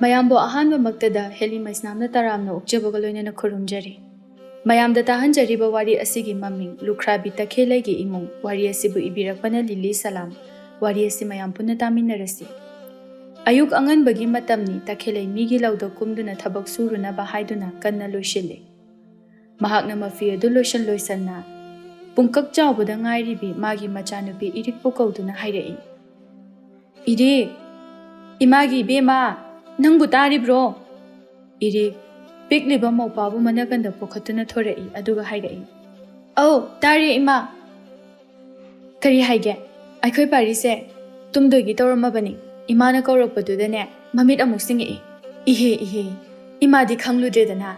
ꯃꯌꯥꯝꯕꯨ ꯑꯍꯥꯟꯕꯃꯛꯇꯗ ꯍꯦꯂꯤ ꯃꯩꯁꯅꯥꯝꯅ ꯇꯔꯥꯝꯅ ꯑꯣꯛꯆꯕꯒ ꯂꯣꯏꯅꯅ ꯈꯨꯔꯨꯝꯖꯔꯤ꯫ ꯃꯌꯥꯝꯗ ꯇꯥꯍꯟꯖꯔꯤꯕ ꯋꯥꯔꯤ ꯑꯁꯤꯒꯤ ꯃꯃꯤꯡ ꯂꯨꯈ꯭ꯔꯥꯕꯤ ꯇꯈꯦꯜꯂꯩꯒꯤ ꯏꯃꯨꯡ, ꯋꯥꯔꯤ ꯑꯁꯤꯕꯨ ꯏꯕꯤꯔꯛꯄꯅ ꯂꯤꯂꯤ ꯁꯂꯥꯝ꯫ ꯋꯥꯔꯤ ꯑꯁꯤ ꯃꯌꯥꯝ ꯄꯨꯟꯅ ꯇꯥꯃꯤꯟꯅꯔꯁꯤ꯫ ꯑꯌꯨꯛ ꯑꯉꯟꯕꯒꯤ ꯃꯇꯝꯅꯤ ꯇꯈꯦꯜꯂꯩ ꯃꯤꯒꯤ ꯂꯧꯗ ꯀꯨꯝꯗꯨꯅ ꯊꯕꯛ ꯁꯨꯔꯨꯅꯕ ꯍꯥꯏꯗꯨꯅ ꯀꯟꯅ ꯂꯣꯏꯁꯤꯜꯂꯤ꯫ ꯃꯍꯥꯛꯅ ꯃꯐꯤ ꯑꯗꯨ ꯂꯣꯏꯁꯟꯅ ꯄꯨꯡꯀꯛ ꯆꯥꯎꯕꯗ ꯉꯥꯏꯔꯤꯕꯤ ꯃꯥꯒꯤ ꯃꯆꯥꯅꯨꯄꯤ ꯏꯔꯤꯛꯄꯨ ꯀꯧꯗꯨꯅ ꯍꯥꯏꯔꯛꯏ꯫ "ꯏꯔꯤꯛ, ꯏꯃꯥꯒꯤ ꯏꯕꯦꯝꯃ, ꯅꯪꯕꯨ ꯇꯥꯔꯤꯕ꯭ꯔꯣ?" ꯏꯔꯤꯛ ꯄꯤꯛꯂꯤꯕ ꯃꯧꯄꯥꯕꯨ ꯃꯅꯥꯀꯟꯗ ꯄꯨꯈꯠꯇꯨꯅ ꯊꯣꯔꯛꯏ ꯑꯗꯨꯒ ꯍꯥꯏꯔꯛꯏ, "ꯑꯧ ꯇꯥꯔꯦ ꯏꯃꯥ." "ꯀꯔꯤ ꯍꯥꯏꯒꯦ? ꯑꯩꯈꯣꯏ ꯄꯥꯔꯤꯁꯦ ꯇꯨꯝꯗꯣꯏꯒꯤ ꯇꯧꯔꯝꯃꯕꯅꯤ꯫ ꯏꯃꯥꯅ ꯀꯧꯔꯛꯄꯗꯨꯗꯅꯦ ꯃꯃꯤꯠ ꯑꯃꯨꯛ ꯁꯤꯡꯉꯛꯏ꯫ ꯏꯍꯦ ꯏꯍꯦ, ꯏꯃꯥꯗꯤ ꯈꯪꯂꯨꯗ꯭ꯔꯦꯗꯅ꯫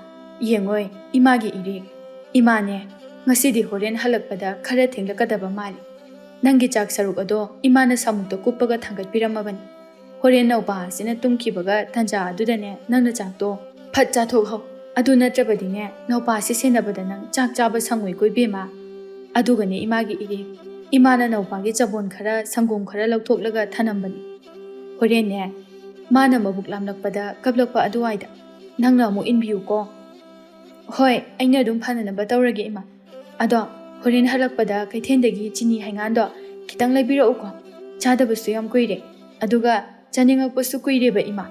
ꯌꯦꯡꯉꯣꯏ ꯏꯃꯥꯒꯤ ꯏꯔꯤꯛ, ꯏꯃꯥꯅꯦ ꯉꯁꯤꯗꯤ ꯍꯣꯔꯦꯟ ꯍꯜꯂꯛꯄꯗ ꯈꯔ ꯊꯦꯡꯂꯛꯀꯗꯕ ꯃꯥꯜꯂꯤ꯫ ꯅꯪꯒꯤ ꯆꯥꯛ ꯁꯔꯨꯛ ꯑꯗꯣ ꯏꯃꯥꯅ ꯁꯥꯃꯨꯛꯇ ꯀꯨꯞꯄꯒ ꯊꯥꯡꯒꯠꯄꯤꯔꯝꯃꯕꯅꯤ꯫ ꯍꯣꯔꯦꯟ ꯅꯧꯄꯥ ꯑꯁꯤꯅ ꯇꯨꯝꯈꯤꯕꯒ ꯇꯟꯖꯥ ꯑꯗꯨꯗꯅꯦ ꯅꯪꯅ ꯆꯥꯛꯇꯣ ꯐꯠ ꯆꯥꯊꯣꯛꯍꯧ꯫ ꯑꯗꯨ ꯅꯠꯇ꯭ꯔꯕꯗꯤꯅꯦ ꯅꯧꯄꯥ ꯑꯁꯤ ꯁꯦꯟꯅꯕꯗ ꯅꯪ ꯆꯥꯛ ꯆꯥꯕ ꯁꯪꯉꯣꯏꯀꯣ ꯏꯕꯦꯝꯃ꯫ ꯑꯗꯨꯒꯅꯦ ꯏꯃꯥꯒꯤ ꯏꯔꯤꯛ, ꯏꯃꯥꯅ ꯅꯧꯄꯥꯒꯤ ꯆꯕꯣꯟ ꯈꯔ ꯁꯪꯒꯣꯝ ꯈꯔ ꯂꯧꯊꯣꯛꯂꯒ ꯊꯅꯝꯕꯅꯤ꯫ ꯍꯣꯔꯦꯟꯅꯦ ꯃꯥꯅ ꯃꯕꯨꯛ ꯂꯥꯝꯂꯛꯄꯗ ꯀꯞꯂꯛꯄ ꯑꯗꯨꯋꯥꯏꯗ ꯅꯪꯅ ꯑꯃꯨꯛ ꯏꯟꯕꯤꯌꯨꯀꯣ." "ꯍꯣꯏ, ꯑꯩꯅ ꯑꯗꯨꯝ ꯐꯅꯅꯕ ꯇꯧꯔꯒꯦ ꯏꯃꯥ꯫ ꯑꯗꯣ ꯍꯣꯔꯦꯟ ꯍꯜꯂꯛꯄꯗ ꯀꯩꯊꯦꯜꯗꯒꯤ ꯆꯤꯅꯤ ꯍꯩꯉꯥꯟꯗꯣ ꯈꯤꯇꯪ ꯂꯩꯕꯤꯔꯛꯎꯀꯣ꯫ ꯆꯥꯗꯕꯁꯨ ꯌꯥꯝ ꯀꯨꯏꯔꯦ, ꯑꯗꯨꯒ ꯆꯥꯅꯤꯡꯉꯛꯄꯁꯨ ꯀꯨꯏꯔꯦꯕ ꯏꯃꯥ."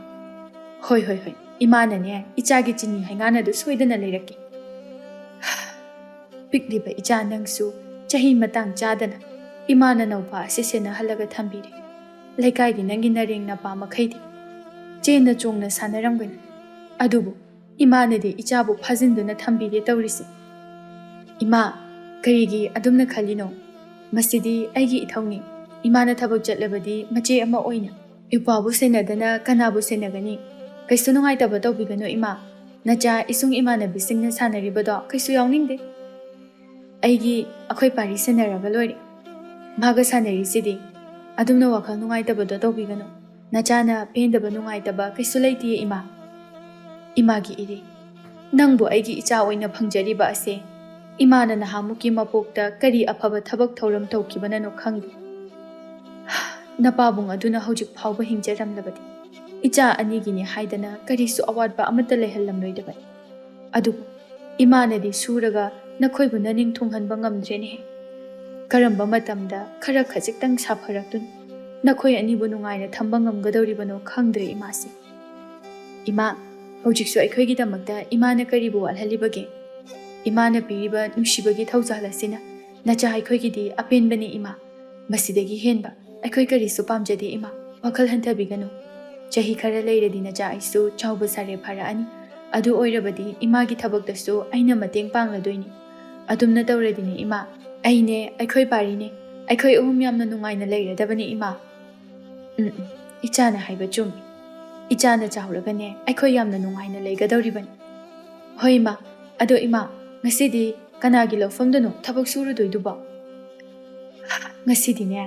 "ꯍꯣꯏ ꯍꯣꯏ ꯍꯣꯏ, ꯏꯃꯥꯅꯅꯦ ꯏꯆꯥꯒꯤ ꯆꯤꯅꯤ ꯍꯩꯉꯥꯟ ꯑꯗꯨ ꯁꯣꯏꯗꯅ ꯂꯩꯔꯛꯀꯦ." ꯄꯤꯛꯂꯤꯕ ꯏꯆꯥ ꯅꯪꯁꯨ ꯆꯍꯤ ꯃꯇꯥꯡ ꯆꯥꯗꯅ ꯏꯃꯥꯅ ꯅꯧꯄꯥ ꯑꯁꯤ ꯁꯦꯟꯅꯍꯜꯂꯒ ꯊꯝꯕꯤꯔꯦ꯫ ꯂꯩꯀꯥꯏꯒꯤ ꯅꯪꯒꯤ ꯅꯔꯦꯡ ꯅꯄꯥ ꯃꯈꯩꯗꯤ ꯆꯦꯟꯅ ꯆꯣꯡꯅ ꯁꯥꯟꯅꯔꯝꯒꯅꯤ, ꯑꯗꯨꯕꯨ ꯏꯃꯥꯅꯗꯤ ꯏꯆꯥꯕꯨ ꯐꯥꯖꯤꯟꯗꯨꯅ ꯊꯝꯕꯤꯔꯦ ꯇꯧꯔꯤꯁꯤ꯫ "ꯏꯃꯥ, ꯀꯔꯤꯒꯤ ꯑꯗꯨꯝꯅ ꯈꯜꯂꯤꯅꯣ? ꯃꯁꯤꯗꯤ ꯑꯩꯒꯤ ꯏꯊꯧꯅꯤ꯫ ꯏꯃꯥꯅ ꯊꯕꯛ ꯆꯠꯂꯕꯗꯤ ꯃꯆꯦ ꯑꯃ ꯑꯣꯏꯅ ꯏꯄ꯭ꯋꯥꯕꯨ ꯁꯦꯟꯅꯗꯅ ꯀꯅꯥꯕꯨ ꯁꯦꯟꯅꯒꯅꯤ? ꯀꯩꯁꯨ ꯅꯨꯡꯉꯥꯏꯇꯕ ꯇꯧꯕꯤꯒꯅꯨ ꯏꯃꯥ꯫ ꯅꯆꯥ ꯏꯁꯨꯡ ꯏꯃꯥꯟꯅꯕꯤꯁꯤꯡꯅ ꯁꯥꯟꯅꯔꯤꯕꯗꯣ ꯀꯩꯁꯨ ꯌꯥꯎꯅꯤꯡꯗꯦ꯫ ꯑꯩꯈꯣꯏ ꯄꯥꯔꯤ ꯁꯦꯟꯅꯔꯒ ꯂꯣꯏꯔꯦ꯫ ꯃꯥꯒ ꯁꯥꯟꯅꯔꯤꯁꯤꯗꯤ ꯑꯗꯨꯝꯅ ꯋꯥꯈꯜ ꯅꯨꯡꯉꯥꯏꯇꯕꯗꯣ ꯇꯧꯕꯤꯒꯅꯨ꯫ ꯅꯆꯥꯅ ꯄꯦꯟꯗꯕ ꯅꯨꯡꯉꯥꯏꯇꯕ ꯀꯩꯁꯨ ꯂꯩꯇꯦ ꯏꯃꯥ." "ꯏꯃꯥꯒꯤ ꯏꯔꯤꯛ, ꯅꯪꯕꯨ ꯑꯩꯒꯤ ꯏꯆꯥ ꯑꯣꯏꯅ ꯐꯪꯖꯔꯤꯕ ꯑꯁꯦ ꯏꯃꯥꯅ ꯅꯍꯥꯟꯃꯨꯛꯀꯤ ꯃꯄꯣꯛꯇ ꯀꯔꯤ ꯑꯐꯕ ꯊꯕꯛ ꯊꯧꯔꯝ ꯇꯧꯈꯤꯕꯅꯅꯣ ꯈꯪꯗꯦ꯫ ꯅꯄꯥꯕꯨꯡ ꯑꯗꯨꯅ ꯍꯧꯖꯤꯛ ꯐꯥꯎꯕ ꯍꯤꯡꯖꯔꯝꯂꯕꯗꯤ ꯏꯆꯥ ꯑꯅꯤꯒꯤꯅꯤ ꯍꯥꯏꯗꯅ ꯀꯔꯤꯁꯨ ꯑꯋꯥꯠꯄ ꯑꯃꯠꯇ ꯂꯩꯍꯜꯂꯝꯂꯣꯏꯗꯕꯅꯤ꯫ ꯑꯗꯨꯕꯨ ꯏꯃꯥꯅꯗꯤ ꯁꯨꯔꯒ ꯅꯈꯣꯏꯕꯨ ꯅꯅꯤꯡ ꯊꯨꯡꯍꯟꯕ ꯉꯝꯗ꯭ꯔꯦꯅꯦꯍꯦ꯫ ꯀꯔꯝꯕ ꯃꯇꯝꯗ ꯈꯔ ꯈꯖꯤꯛꯇꯪ ꯁꯥꯐꯔꯛꯇꯨꯅ ꯅꯈꯣꯏ ꯑꯅꯤꯕꯨ ꯅꯨꯡꯉꯥꯏꯅ ꯊꯝꯕ ꯉꯝꯒꯗꯧꯔꯤꯕꯅꯣ ꯈꯪꯗ꯭ꯔꯦ ꯏꯃꯥꯁꯤ꯫ ꯏꯃꯥ, ꯍꯧꯖꯤꯛꯁꯨ ꯑꯩꯈꯣꯏꯒꯤꯗꯃꯛꯇ ꯏꯃꯥꯅ ꯀꯔꯤꯕꯨ ꯋꯥꯠꯍꯜꯂꯤꯕꯒꯦ? ꯏꯃꯥꯅ ꯄꯤꯔꯤꯕ ꯅꯨꯡꯁꯤꯕꯒꯤ ꯊꯧꯖꯥꯜ ꯑꯁꯤꯅ ꯅꯆꯥ ꯑꯩꯈꯣꯏꯒꯤꯗꯤ ꯑꯄꯦꯟꯕꯅꯤ ꯏꯃꯥ꯫ ꯃꯁꯤꯗꯒꯤ ꯍꯦꯟꯕ ꯑꯩꯈꯣꯏ ꯀꯔꯤꯁꯨ ꯄꯥꯝꯖꯗꯦ ꯏꯃꯥ꯫ ꯋꯥꯈꯜ ꯍꯟꯊꯕꯤꯒꯅꯨ꯫ ꯆꯍꯤ ꯈꯔ ꯂꯩꯔꯗꯤ ꯅꯆꯥ ꯑꯩꯁꯨ ꯆꯥꯎꯕ ꯁꯥꯔꯦ ꯐꯥꯔꯛꯑꯅꯤ꯫ ꯑꯗꯨ ꯑꯣꯏꯔꯕꯗꯤ ꯏꯃꯥꯒꯤ ꯊꯕꯛꯇꯁꯨ ꯑꯩꯅ ꯃꯇꯦꯡ ꯄꯥꯡꯂꯗꯣꯏꯅꯤ꯫ ꯑꯗꯨꯝꯅ ꯇꯧꯔꯗꯤꯅꯦ ꯏꯃꯥ, ꯑꯩꯅꯦ ꯑꯩꯈꯣꯏ ꯄꯥꯔꯤꯅꯦ ꯑꯩꯈꯣꯏ ꯑꯍꯨꯝ ꯌꯥꯝꯅ ꯅꯨꯡꯉꯥꯏꯅ ꯂꯩꯔꯗꯕꯅꯤ ꯏꯃꯥ." "ꯏꯆꯥꯅ ꯍꯥꯏꯕ ꯆꯨꯝꯃꯤ꯫ ꯏꯆꯥꯅ ꯆꯥꯎꯔꯒꯅꯦ ꯑꯩꯈꯣꯏ ꯌꯥꯝꯅ ꯅꯨꯡꯉꯥꯏꯅ ꯂꯩꯒꯗꯧꯔꯤꯕꯅꯤ꯫ ꯍꯣꯏ ꯏꯃꯥ, ꯑꯗꯣ ꯏꯃꯥ, ꯉꯁꯤꯗꯤ ꯀꯅꯥꯒꯤ ꯂꯧꯐꯝꯗꯅꯣ ꯊꯕꯛ ꯁꯨꯔꯨꯗꯣꯏꯗꯨꯕꯣ?" "ꯉꯁꯤꯗꯤꯅꯦ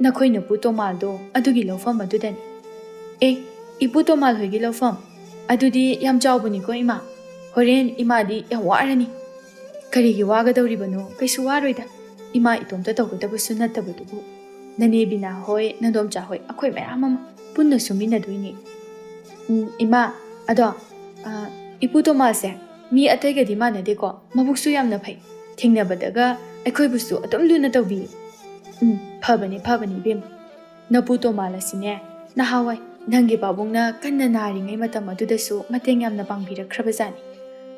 ꯅꯈꯣꯏ ꯅꯄꯨ ꯇꯣꯃꯥꯜꯗꯣ ꯑꯗꯨꯒꯤ ꯂꯧꯐꯝ ꯑꯗꯨꯗꯅꯤ." "ꯑꯦ, ꯏꯄꯨ ꯇꯣꯃꯥꯜ ꯍꯣꯏꯒꯤ ꯂꯧꯐꯝ? ꯑꯗꯨꯗꯤ ꯌꯥꯝ ꯆꯥꯎꯕꯅꯤꯀꯣ ꯏꯃꯥ꯫ ꯍꯣꯔꯦꯟ ꯏꯃꯥꯗꯤ ꯌꯥꯝ ꯋꯥꯔꯅꯤ." "ꯀꯔꯤꯒꯤ ꯋꯥꯒꯗꯧꯔꯤꯕꯅꯣ? ꯀꯩꯁꯨ ꯋꯥꯔꯣꯏꯗ꯫ ꯏꯃꯥ ꯏꯇꯣꯝꯇ ꯇꯧꯒꯗꯕꯁꯨ ꯅꯠꯇꯕꯗꯨꯕꯨ ꯅꯅꯦ ꯕꯤꯅꯥ ꯍꯣꯏ, ꯅꯗꯣꯝꯆꯥ ꯍꯣꯏ, ꯑꯩꯈꯣꯏ ꯃꯌꯥꯝ ꯑꯃ ꯄꯨꯟꯅ ꯁꯨꯃꯤꯟꯅꯗꯣꯏꯅꯤ." "ꯏꯃꯥ, ꯑꯗꯣ ꯏꯄꯨ ꯇꯣꯃꯥꯜꯁꯦ ꯃꯤ ꯑꯇꯩꯒꯗꯤ ꯃꯥꯟꯅꯗꯦꯀꯣ, ꯃꯕꯨꯛꯁꯨ ꯌꯥꯝꯅ ꯐꯩ꯫ ꯊꯦꯡꯅꯕꯗꯒ ꯑꯩꯈꯣꯏꯕꯨꯁꯨ ꯑꯗꯨꯝ ꯂꯨꯅ ꯇꯧꯕꯤꯌꯦ." "ꯐꯕꯅꯤ ꯐꯕꯅꯤ ꯏꯕꯦꯝꯃ꯫ ꯅꯄꯨ ꯇꯣꯃꯥꯜ ꯑꯁꯤꯅꯦ ꯅꯍꯥꯟꯋꯥꯏ ꯅꯪꯒꯤ ꯄꯥꯕꯨꯡꯅ ꯀꯟꯅ ꯅꯥꯔꯤꯉꯩ ꯃꯇꯝ ꯑꯗꯨꯗꯁꯨ ꯃꯇꯦꯡ ꯌꯥꯝꯅ ꯄꯥꯡꯕꯤꯔꯛꯈ꯭ꯔꯕꯖꯥꯠꯅꯤ꯫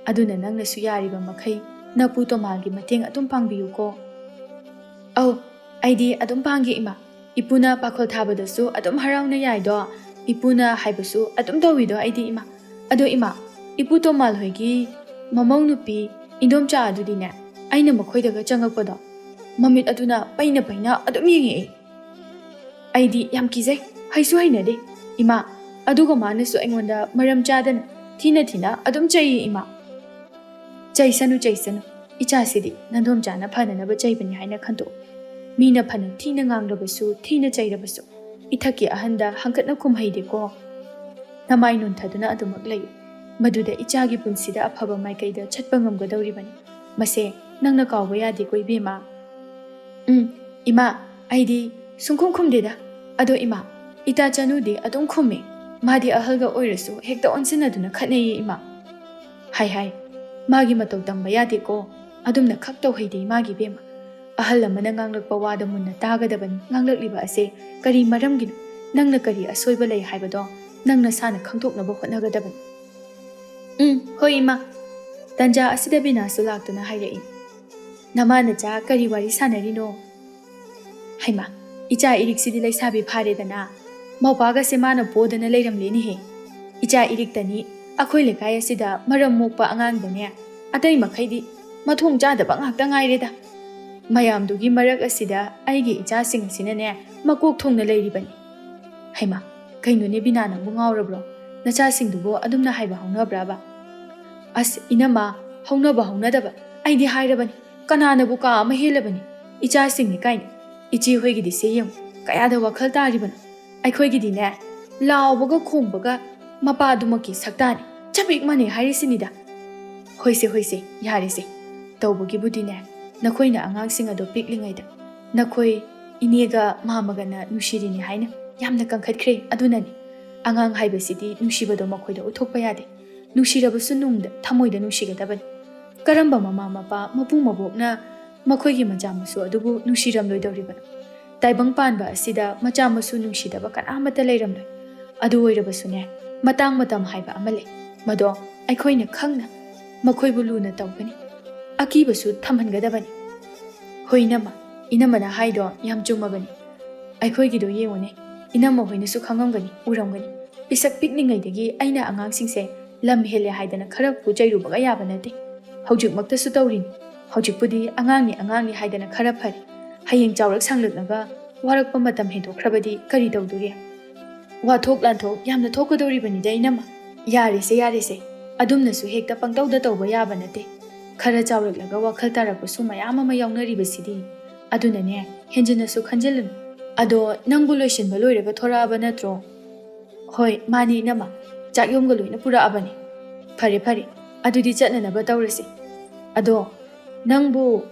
ꯑꯗꯨꯅ ꯅꯪꯅꯁꯨ ꯌꯥꯔꯤꯕ ꯃꯈꯩ ꯅꯄꯨ ꯇꯣꯃꯥꯜꯒꯤ ꯃꯇꯦꯡ ꯑꯗꯨꯝ ꯄꯥꯡꯕꯤꯌꯨꯀꯣ." "ꯑꯧ, ꯑꯩꯗꯤ ꯑꯗꯨꯝ ꯄꯥꯡꯒꯦ ꯏꯃꯥ꯫ ꯏꯄꯨꯅ ꯄꯥꯈꯣꯜ ꯊꯥꯕꯗꯁꯨ ꯑꯗꯨꯝ ꯍꯔꯥꯎꯅ ꯌꯥꯏꯗꯣ꯫ ꯏꯄꯨꯅ ꯍꯥꯏꯕꯁꯨ ꯑꯗꯨꯝ ꯇꯧꯋꯤꯗꯣ ꯑꯩꯗꯤ ꯏꯃꯥ꯫ ꯑꯗꯣ ꯏꯃꯥ, ꯏꯄꯨ ꯇꯣꯃꯥꯜ ꯍꯣꯏꯒꯤ ꯃꯃꯧ ꯅꯨꯄꯤ ꯏꯟꯗꯣꯝꯆꯥ ꯑꯗꯨꯗꯤꯅꯦ ꯑꯩꯅ ꯃꯈꯣꯏꯗꯒ ꯆꯪꯉꯛꯄꯗꯣ ꯃꯃꯤꯠ ꯑꯗꯨꯅ ꯄꯩꯅ ꯄꯩꯅ ꯑꯗꯨꯝ ꯌꯦꯡꯉꯛꯑꯦ꯫ ꯑꯩꯗꯤ ꯌꯥꯝ ꯀꯤꯖꯩ, ꯍꯩꯁꯨ ꯍꯩꯅꯗꯦ ꯏꯃꯥ꯫ ꯑꯗꯨꯒ ꯃꯥꯅꯁꯨ ꯑꯩꯉꯣꯟꯗ ꯃꯔꯝ ꯆꯥꯗꯅ ꯊꯤꯅ ꯊꯤꯅ ꯑꯗꯨꯝ ꯆꯩꯌꯦ ꯏꯃꯥ." "ꯆꯩꯁꯅꯨ ꯆꯩꯁꯅꯨ, ꯏꯆꯥꯁꯤꯗꯤ ꯅꯗꯣꯝꯆꯥꯅ ꯐꯅꯅꯕ ꯆꯩꯕꯅꯤ ꯍꯥꯏꯅ ꯈꯟꯇꯣꯛꯎ꯫ ꯃꯤꯅ ꯐꯅ ꯊꯤꯅ ꯉꯥꯡꯂꯕꯁꯨ ꯊꯤꯅ ꯆꯩꯔꯕꯁꯨ ꯏꯊꯛꯀꯤ ꯑꯍꯟꯗ ꯍꯪꯀꯠꯅ ꯈꯨꯝꯍꯩꯗꯦꯀꯣ꯫ ꯅꯃꯥꯏ ꯅꯣꯟꯊꯗꯨꯅ ꯑꯗꯨꯃꯛ ꯂꯩꯌꯨ, ꯃꯗꯨꯗ ꯏꯆꯥꯒꯤ ꯄꯨꯟꯁꯤꯗ ꯑꯐꯕ ꯃꯥꯏꯀꯩꯗ ꯆꯠꯄ ꯉꯝꯒꯗꯧꯔꯤꯕꯅꯤ꯫ ꯃꯁꯦ ꯅꯪꯅ ꯀꯥꯎꯕ ꯌꯥꯗꯦꯀꯣ ꯏꯕꯦꯝꯃ." "ꯏꯃꯥ, ꯑꯩꯗꯤ ꯁꯨꯡꯈꯨꯝ ꯈꯨꯝꯗꯦꯗ꯫ ꯑꯗꯣ ꯏꯃꯥ, ꯏꯇꯥ ꯆꯅꯨꯗꯤ ꯑꯗꯨꯝ ꯈꯨꯝꯃꯦ꯫ Madi ahalga oirasu hekta onsinaduna khatnayi ima. Hai magi matau tamba yade ko adumna khaktau haide magi bema. Ahal amana nganglakpa wada munna tagadabani nganglakliba ase kari maramginu nangna kari asoiba lei haibado nangna sana khangthoknaba hotnagadabani. Hoi ima. Tanja asida binasu laktuna hairei. Namana cha kari wari sanarino. Haima, icha iriksidi laisabi pharedana. Maupaga semana bodana leiramleni he. Icha iriktani akhoi lekai asida maram mokpa angangdane atai makhaidi mathong chadaba ngakta ngaireda. Mayamdugi marak asida aigi icha sing sinane makok thongna leiribani. Haima, kainone binana bu ngaurabro. Nacha singdubo adumna haiba haunabraba. As inama haunaba haunadaba aidi hairabani. Kanana bu ka ama helabani. Icha singni kaini. Ichi hoigidi seyam kayada wakhal taribana. Aikhoi ne laobaga khongbaga mapadumaki saktani chabik mane harisinida. Hoise yarise. Tawbagi budine nakoina angangsing ado piklingaida. Nakoi inega mamagana nusirini haina yamna kangkhatkre adunani. Angang haibasidi nusibado makoida uthokpa yade. Nusirabasu nungda thamoida nusigadabani. Karamba mama mapa mapung mabokna makoigi majamasu adubu nusiramloidoribana. Taibang panba asida majamasu nungsidaba kanamata leiramloi. Adu oirabasune matang matam haiba amale. Mado aikoina khangna makoibu luna tawgani. Akibasu thamhangadabani. Hoinama inamana haido yam chumabani. Aikoigido yengone inama hoinasu khangamgani uramgani. Pisak pikningaidagi aina angangsingse lam hele haidana khara pujairubaga yabanate. Haujik maktasu tawrini. Haujikpudi angangni haidana khara phari. Hayeng chawrak sanglaknaga warakpa matam hendokhrabadi kari tawduri. Wathok lanthok yamna thokadoribani dainama. Yarese adumnasu hekta pangtawda tawba yabanate. Khara chawraklaga wakhal tarakpasu mayam ama yawnaribasidi. Adunane henjinasu khanjilun. Ado nangbu loisinba loiraga thoraaba natro. Hoi mani inama chakyomga loina puraabani. Phare adudi chatnanaba tawrasi. Ado nangbu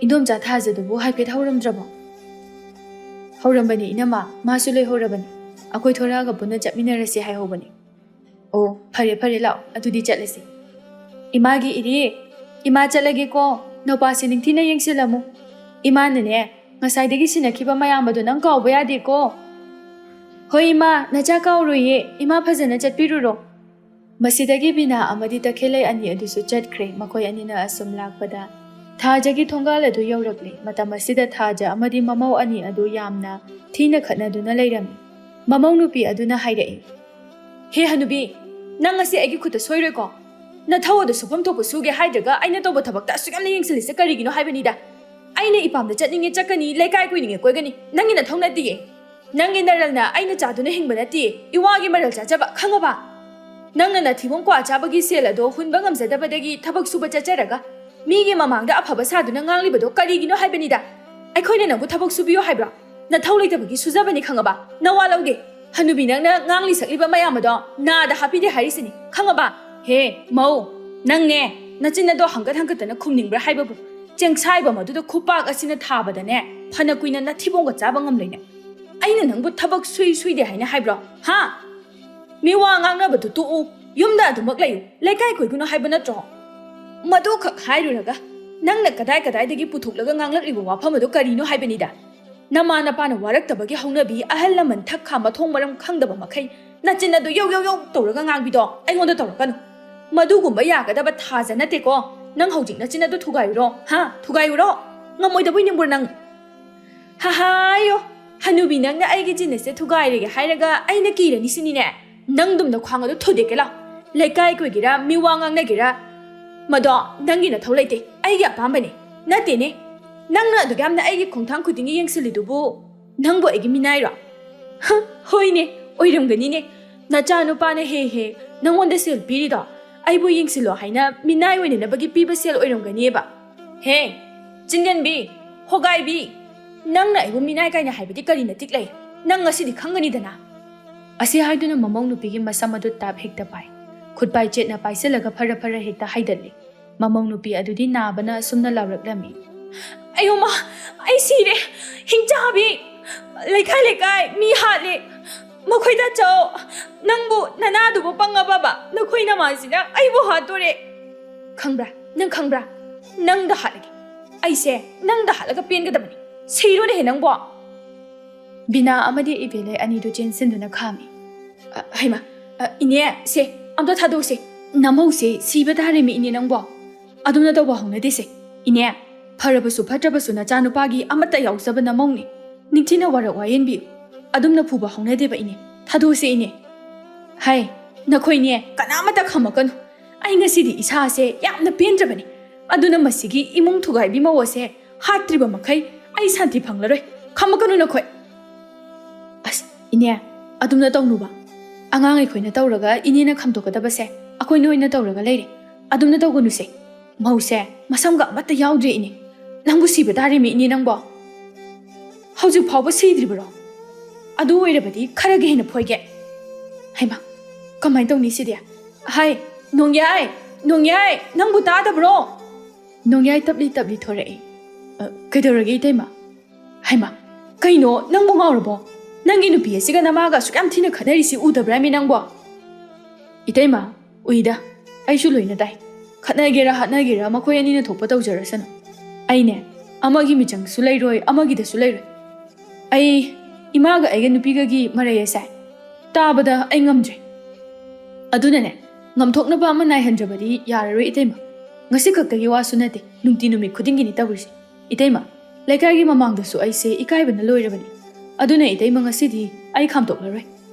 indomcha thajadubu haifet hauramdrabo. Hauramani inama masu loi horabani. Akoi thoraga puna chapminarasi haihobani. Oh phare lao adudi chatlasi. Imagi iri ima chalage ko nopasi ningthina yengsilamu. Ima nane ngasaidagi sinakhiba mayamadu nang kawba yade ko. Hoi ima nacha kawruye ima phajana chatpiruro. Masidagi bina amadi takhelai ani adusu chatkre makoi anina asum lakpada. Thajagi thongal adu yaurakle matam asida thaja amadi mamau ani adu yamna thina khatnaduna leirami. Mamau nupi aduna hairei. He hanubi nang asi agi khuta soiroi ko. Na thawadu supam thopu suge haidraga aina toba thabakta asugam yengsilise karigino haibanida. Aina ipamda chatninge chakani lekai kuininge koigani nangina thongnatiye. Nangi naralna aina chaduna hingbanati iwagi maral chachaba khangaba. Nangna na thibong kwa chabagi selado hunba ngamjadabadagi thabak suba chacharaga migi mamangda afaba saduna nganglibado karigino haibanida. Aikhoina nangbu thabak subiyo haibra. Na thawleitabagi sujabani khangaba. Nawa laude. Hanubi nangna ngangli sakliba mayamado nada hapide harisini khangaba. He mau nangne nachinado hangatana khumningbra haibabu. Chengsaiba maduda khupak asina thabadane phana kuina na thibongga chaba ngamleine. Aina nangbu thabak sui de haina haibra. Ha miwa ngangnabadu tu yumda adumak layu lekai koiguno haiba natro. Madu khak hairuraga nangna kadai-kadaidagi puthoklaga nganglakliba wafamadu karino haibanida. Nama napana waraktabagi haunabi ahal laman thakha mathong maram khangdaba makhai nachinadu yow tawraga ngangbido aingonda tawrakanu. Madugumba yagadaba thaja nateko nang haujik nachinadu thugairo. Ha thugairo ngamoidabui ningbur nang. Ha hayo hanubi nangna aigi jinese thugairege hairaga aina kirani sinine. Nangdumna khwangadu thudekela lekai koigira miwangangnagera mado nangina thawlaite aigi apambane natene. Nangna adugamna aigi khongthang khudingi yengsilidubu nangbo aigi minairo. Hoine oiramganine nacha nupana he nangonda sel pirido aibu yengsilo haina minai oine nabagi piba sel oiramganieba. He jinganbi hogaibi nangna aibu minai kaina haibadi karina tiklai nang ngasidi khanganidana. Asi haiduna mamong nupigi masamadu tap hekta pai. Khutpai chetna paiselaga phara hekta haidali. Mamong nupi adudi nabana sumna lawraklami. Ayoma ai sire hingchabi lekai mi hale ꯃꯈꯣꯏꯗ ꯆꯧ ꯅꯪꯕꯨ ꯅꯅꯥꯗꯨꯕꯨ ꯄꯪꯉꯕꯕ ꯅꯈꯣꯏ ꯅꯃꯥꯁꯤꯅ ꯑꯩꯕꯨ ꯍꯥꯠꯇꯣꯔꯦ ꯈꯪꯕ꯭ꯔꯥ ꯅꯪ ꯈꯪꯕ꯭ꯔꯥ ꯅꯪꯗ ꯍꯥꯠꯂꯒꯦ ꯑꯩꯁꯦ ꯅꯪꯗ ꯍꯥꯠꯂꯒ ꯄꯦꯟꯒꯗꯕꯅꯤ ꯁꯤꯔꯣꯅꯦꯍꯦ ꯅꯪꯕꯣ ꯕꯤꯅꯥ ꯑꯃꯗꯤ ꯏꯕꯦꯂꯩ ꯑꯅꯤꯗꯨ ꯆꯦꯟꯁꯤꯟꯗꯨꯅ ꯈꯥꯝꯃꯤ ꯍꯩꯃ ꯏꯅꯦ ꯁꯦ ꯑꯝꯇ ꯊꯥꯗꯣꯛꯁꯦ ꯅꯃꯧꯁꯦ ꯁꯤꯕ ꯇꯥꯔꯦꯃꯤ ꯏꯅꯦ ꯅꯪꯕꯣ ꯑꯗꯨꯝꯅ ꯇꯧꯕ ꯍꯧꯅꯗꯦꯁꯦ ꯏꯅꯦ ꯐꯔꯕꯁꯨ ꯐꯠꯇ꯭ꯔꯕꯁꯨ ꯅꯆꯥꯅꯨꯄꯥꯒꯤ ꯑꯃꯠꯇ ꯌꯥꯎꯖꯕ ꯅꯃꯧꯅꯤ ꯅꯤꯡꯊꯤꯅ ꯋꯥꯔꯛ ꯋꯥꯌꯦꯟꯕꯤꯌꯨ ꯑꯗꯨꯝꯅ ꯐꯨꯕ ꯍꯧꯅꯗꯦꯕ ꯏꯅꯦ ꯊꯥꯗꯣꯛꯁꯦ ꯏꯅꯦ ꯍꯥꯏ ꯅꯈꯣꯏꯅꯦ ꯀꯅꯥꯃꯠꯇ ꯈꯝꯃꯛꯀꯅꯨ ꯑꯩ ꯉꯁꯤꯗꯤ ꯏꯁꯥꯁꯦ ꯌꯥꯝꯅ ꯄꯦꯟꯗ꯭ꯔꯕꯅꯤ ꯑꯗꯨꯅ ꯃꯁꯤꯒꯤ ꯏꯃꯨꯡ ꯊꯨꯒꯥꯏꯕꯤ ꯃꯧ ꯑꯁꯦ ꯍꯥꯠꯇ꯭ꯔꯤꯕ ꯃꯈꯩ ꯑꯩ ꯁꯥꯟꯇꯤ ꯐꯪꯂꯔꯣꯏ ꯈꯝꯃꯛꯀꯅꯨ ꯅꯈꯣꯏ ꯑꯁ ꯏꯅꯦ ꯑꯗꯨꯝꯅ ꯇꯧꯅꯨꯕ ꯑꯉꯥꯡ ꯑꯩꯈꯣꯏꯅ ꯇꯧꯔꯒ ꯏꯅꯦꯅ ꯈꯝꯗꯣꯛꯀꯗꯕꯁꯦ ꯑꯩꯈꯣꯏꯅ ꯑꯣꯏꯅ ꯇꯧꯔꯒ ꯂꯩꯔꯦ ꯑꯗꯨꯝꯅ ꯇꯧꯒꯅꯨꯁꯦ ꯃꯧꯁꯦ ꯃꯁꯝꯒ ꯑꯃꯠꯇ ꯌꯥꯎꯗ꯭ꯔꯦ ꯏꯅꯦ ꯅꯪꯕꯨ ꯁꯤꯕ ꯇꯥꯔꯦꯃꯤ ꯏꯅꯦ ꯅꯪꯕꯣ ꯍꯧꯖꯤꯛ ꯐꯥꯎꯕ ꯁꯤꯗ꯭ꯔꯤꯕꯔꯣ ꯑꯗꯨ ꯑꯣꯏꯔꯕꯗꯤ ꯈꯔꯒ ꯍꯦꯟꯅ ꯐꯣꯏꯒꯦ ꯍꯩꯃ ꯀꯃꯥꯏꯅ ꯇꯧꯅꯤ ꯁꯤꯗꯤ ꯍꯥꯏ ꯅꯣꯡꯌꯥꯏ ꯅꯣꯡꯌꯥꯏ ꯅꯪꯕꯨ ꯇꯥꯗꯕ꯭ꯔꯣ ꯅꯣꯡꯌꯥꯏ ꯇꯞꯂꯤ ꯇꯞꯂꯤ ꯊꯣꯔꯛꯏ ꯀꯩꯗꯧꯔꯒꯦ ꯏꯇꯩꯃ ꯍꯩꯃ ꯀꯩꯅꯣ ꯅꯪꯕꯨ ꯉꯥꯎꯔꯕꯣ ꯅꯪꯒꯤ ꯅꯨꯄꯤ ꯑꯁꯤꯒ ꯅꯃꯥꯒ ꯑꯁꯨꯛ ꯌꯥꯝ ꯊꯤꯅ ꯈꯠꯅꯔꯤꯁꯤ ꯎꯗꯕ꯭ꯔꯥꯃꯤ ꯅꯪꯕꯣ ꯏꯇꯩꯃ ꯎꯏꯗ ꯑꯩꯁꯨ ꯂꯣꯏꯅ ꯇꯥꯏ ꯈꯠꯅꯒꯦꯔꯥ ꯍꯠꯅꯒꯦꯔꯥ ꯃꯈꯣꯏ ꯑꯅꯤꯅ ꯊꯣꯛꯄ ꯇꯧꯖꯔꯁꯅꯨ ꯑꯩꯅꯦ ꯑꯃꯒꯤ ꯃꯤꯆꯪꯁꯨ ꯂꯩꯔꯣꯏ ꯑꯃꯒꯤꯗꯁꯨ ꯂꯩꯔꯣꯏ ꯑꯩ ꯏꯃꯥꯒ ꯑꯩꯒ ꯅꯨꯄꯤꯒꯒꯤ ꯃꯔꯩ ꯑꯁꯦ ꯇꯥꯕꯗ ꯑꯩ ꯉꯝꯗ꯭ꯔꯦ ꯑꯗꯨꯅꯅꯦ ꯉꯝꯊꯣꯛꯅꯕ ꯑꯃ ꯅꯥꯏꯍꯟꯗ꯭ꯔꯕꯗꯤ ꯌꯥꯔꯔꯣꯏ ꯏꯇꯩꯃ ꯉꯁꯤ ꯈꯛꯇꯒꯤ ꯋꯥꯁꯨ ꯅꯠꯇꯦ ꯅꯨꯡꯇꯤ ꯅꯨꯃꯤꯠ ꯈꯨꯗꯤꯡꯒꯤꯅꯤ ꯇꯧꯔꯤꯁꯦ ꯏꯇꯩꯃ ꯂꯩꯀꯥꯏꯒꯤ ꯃꯃꯥꯡꯗꯁꯨ ꯑꯩꯁꯦ ꯏꯀꯥꯏꯕꯅ ꯂꯣꯏꯔꯕꯅꯤ ꯑꯗꯨꯅ ꯏꯇꯩꯃ ꯉꯁꯤꯗꯤ ꯑꯩ ꯈꯥꯝꯗꯣꯛꯂꯔꯣꯏ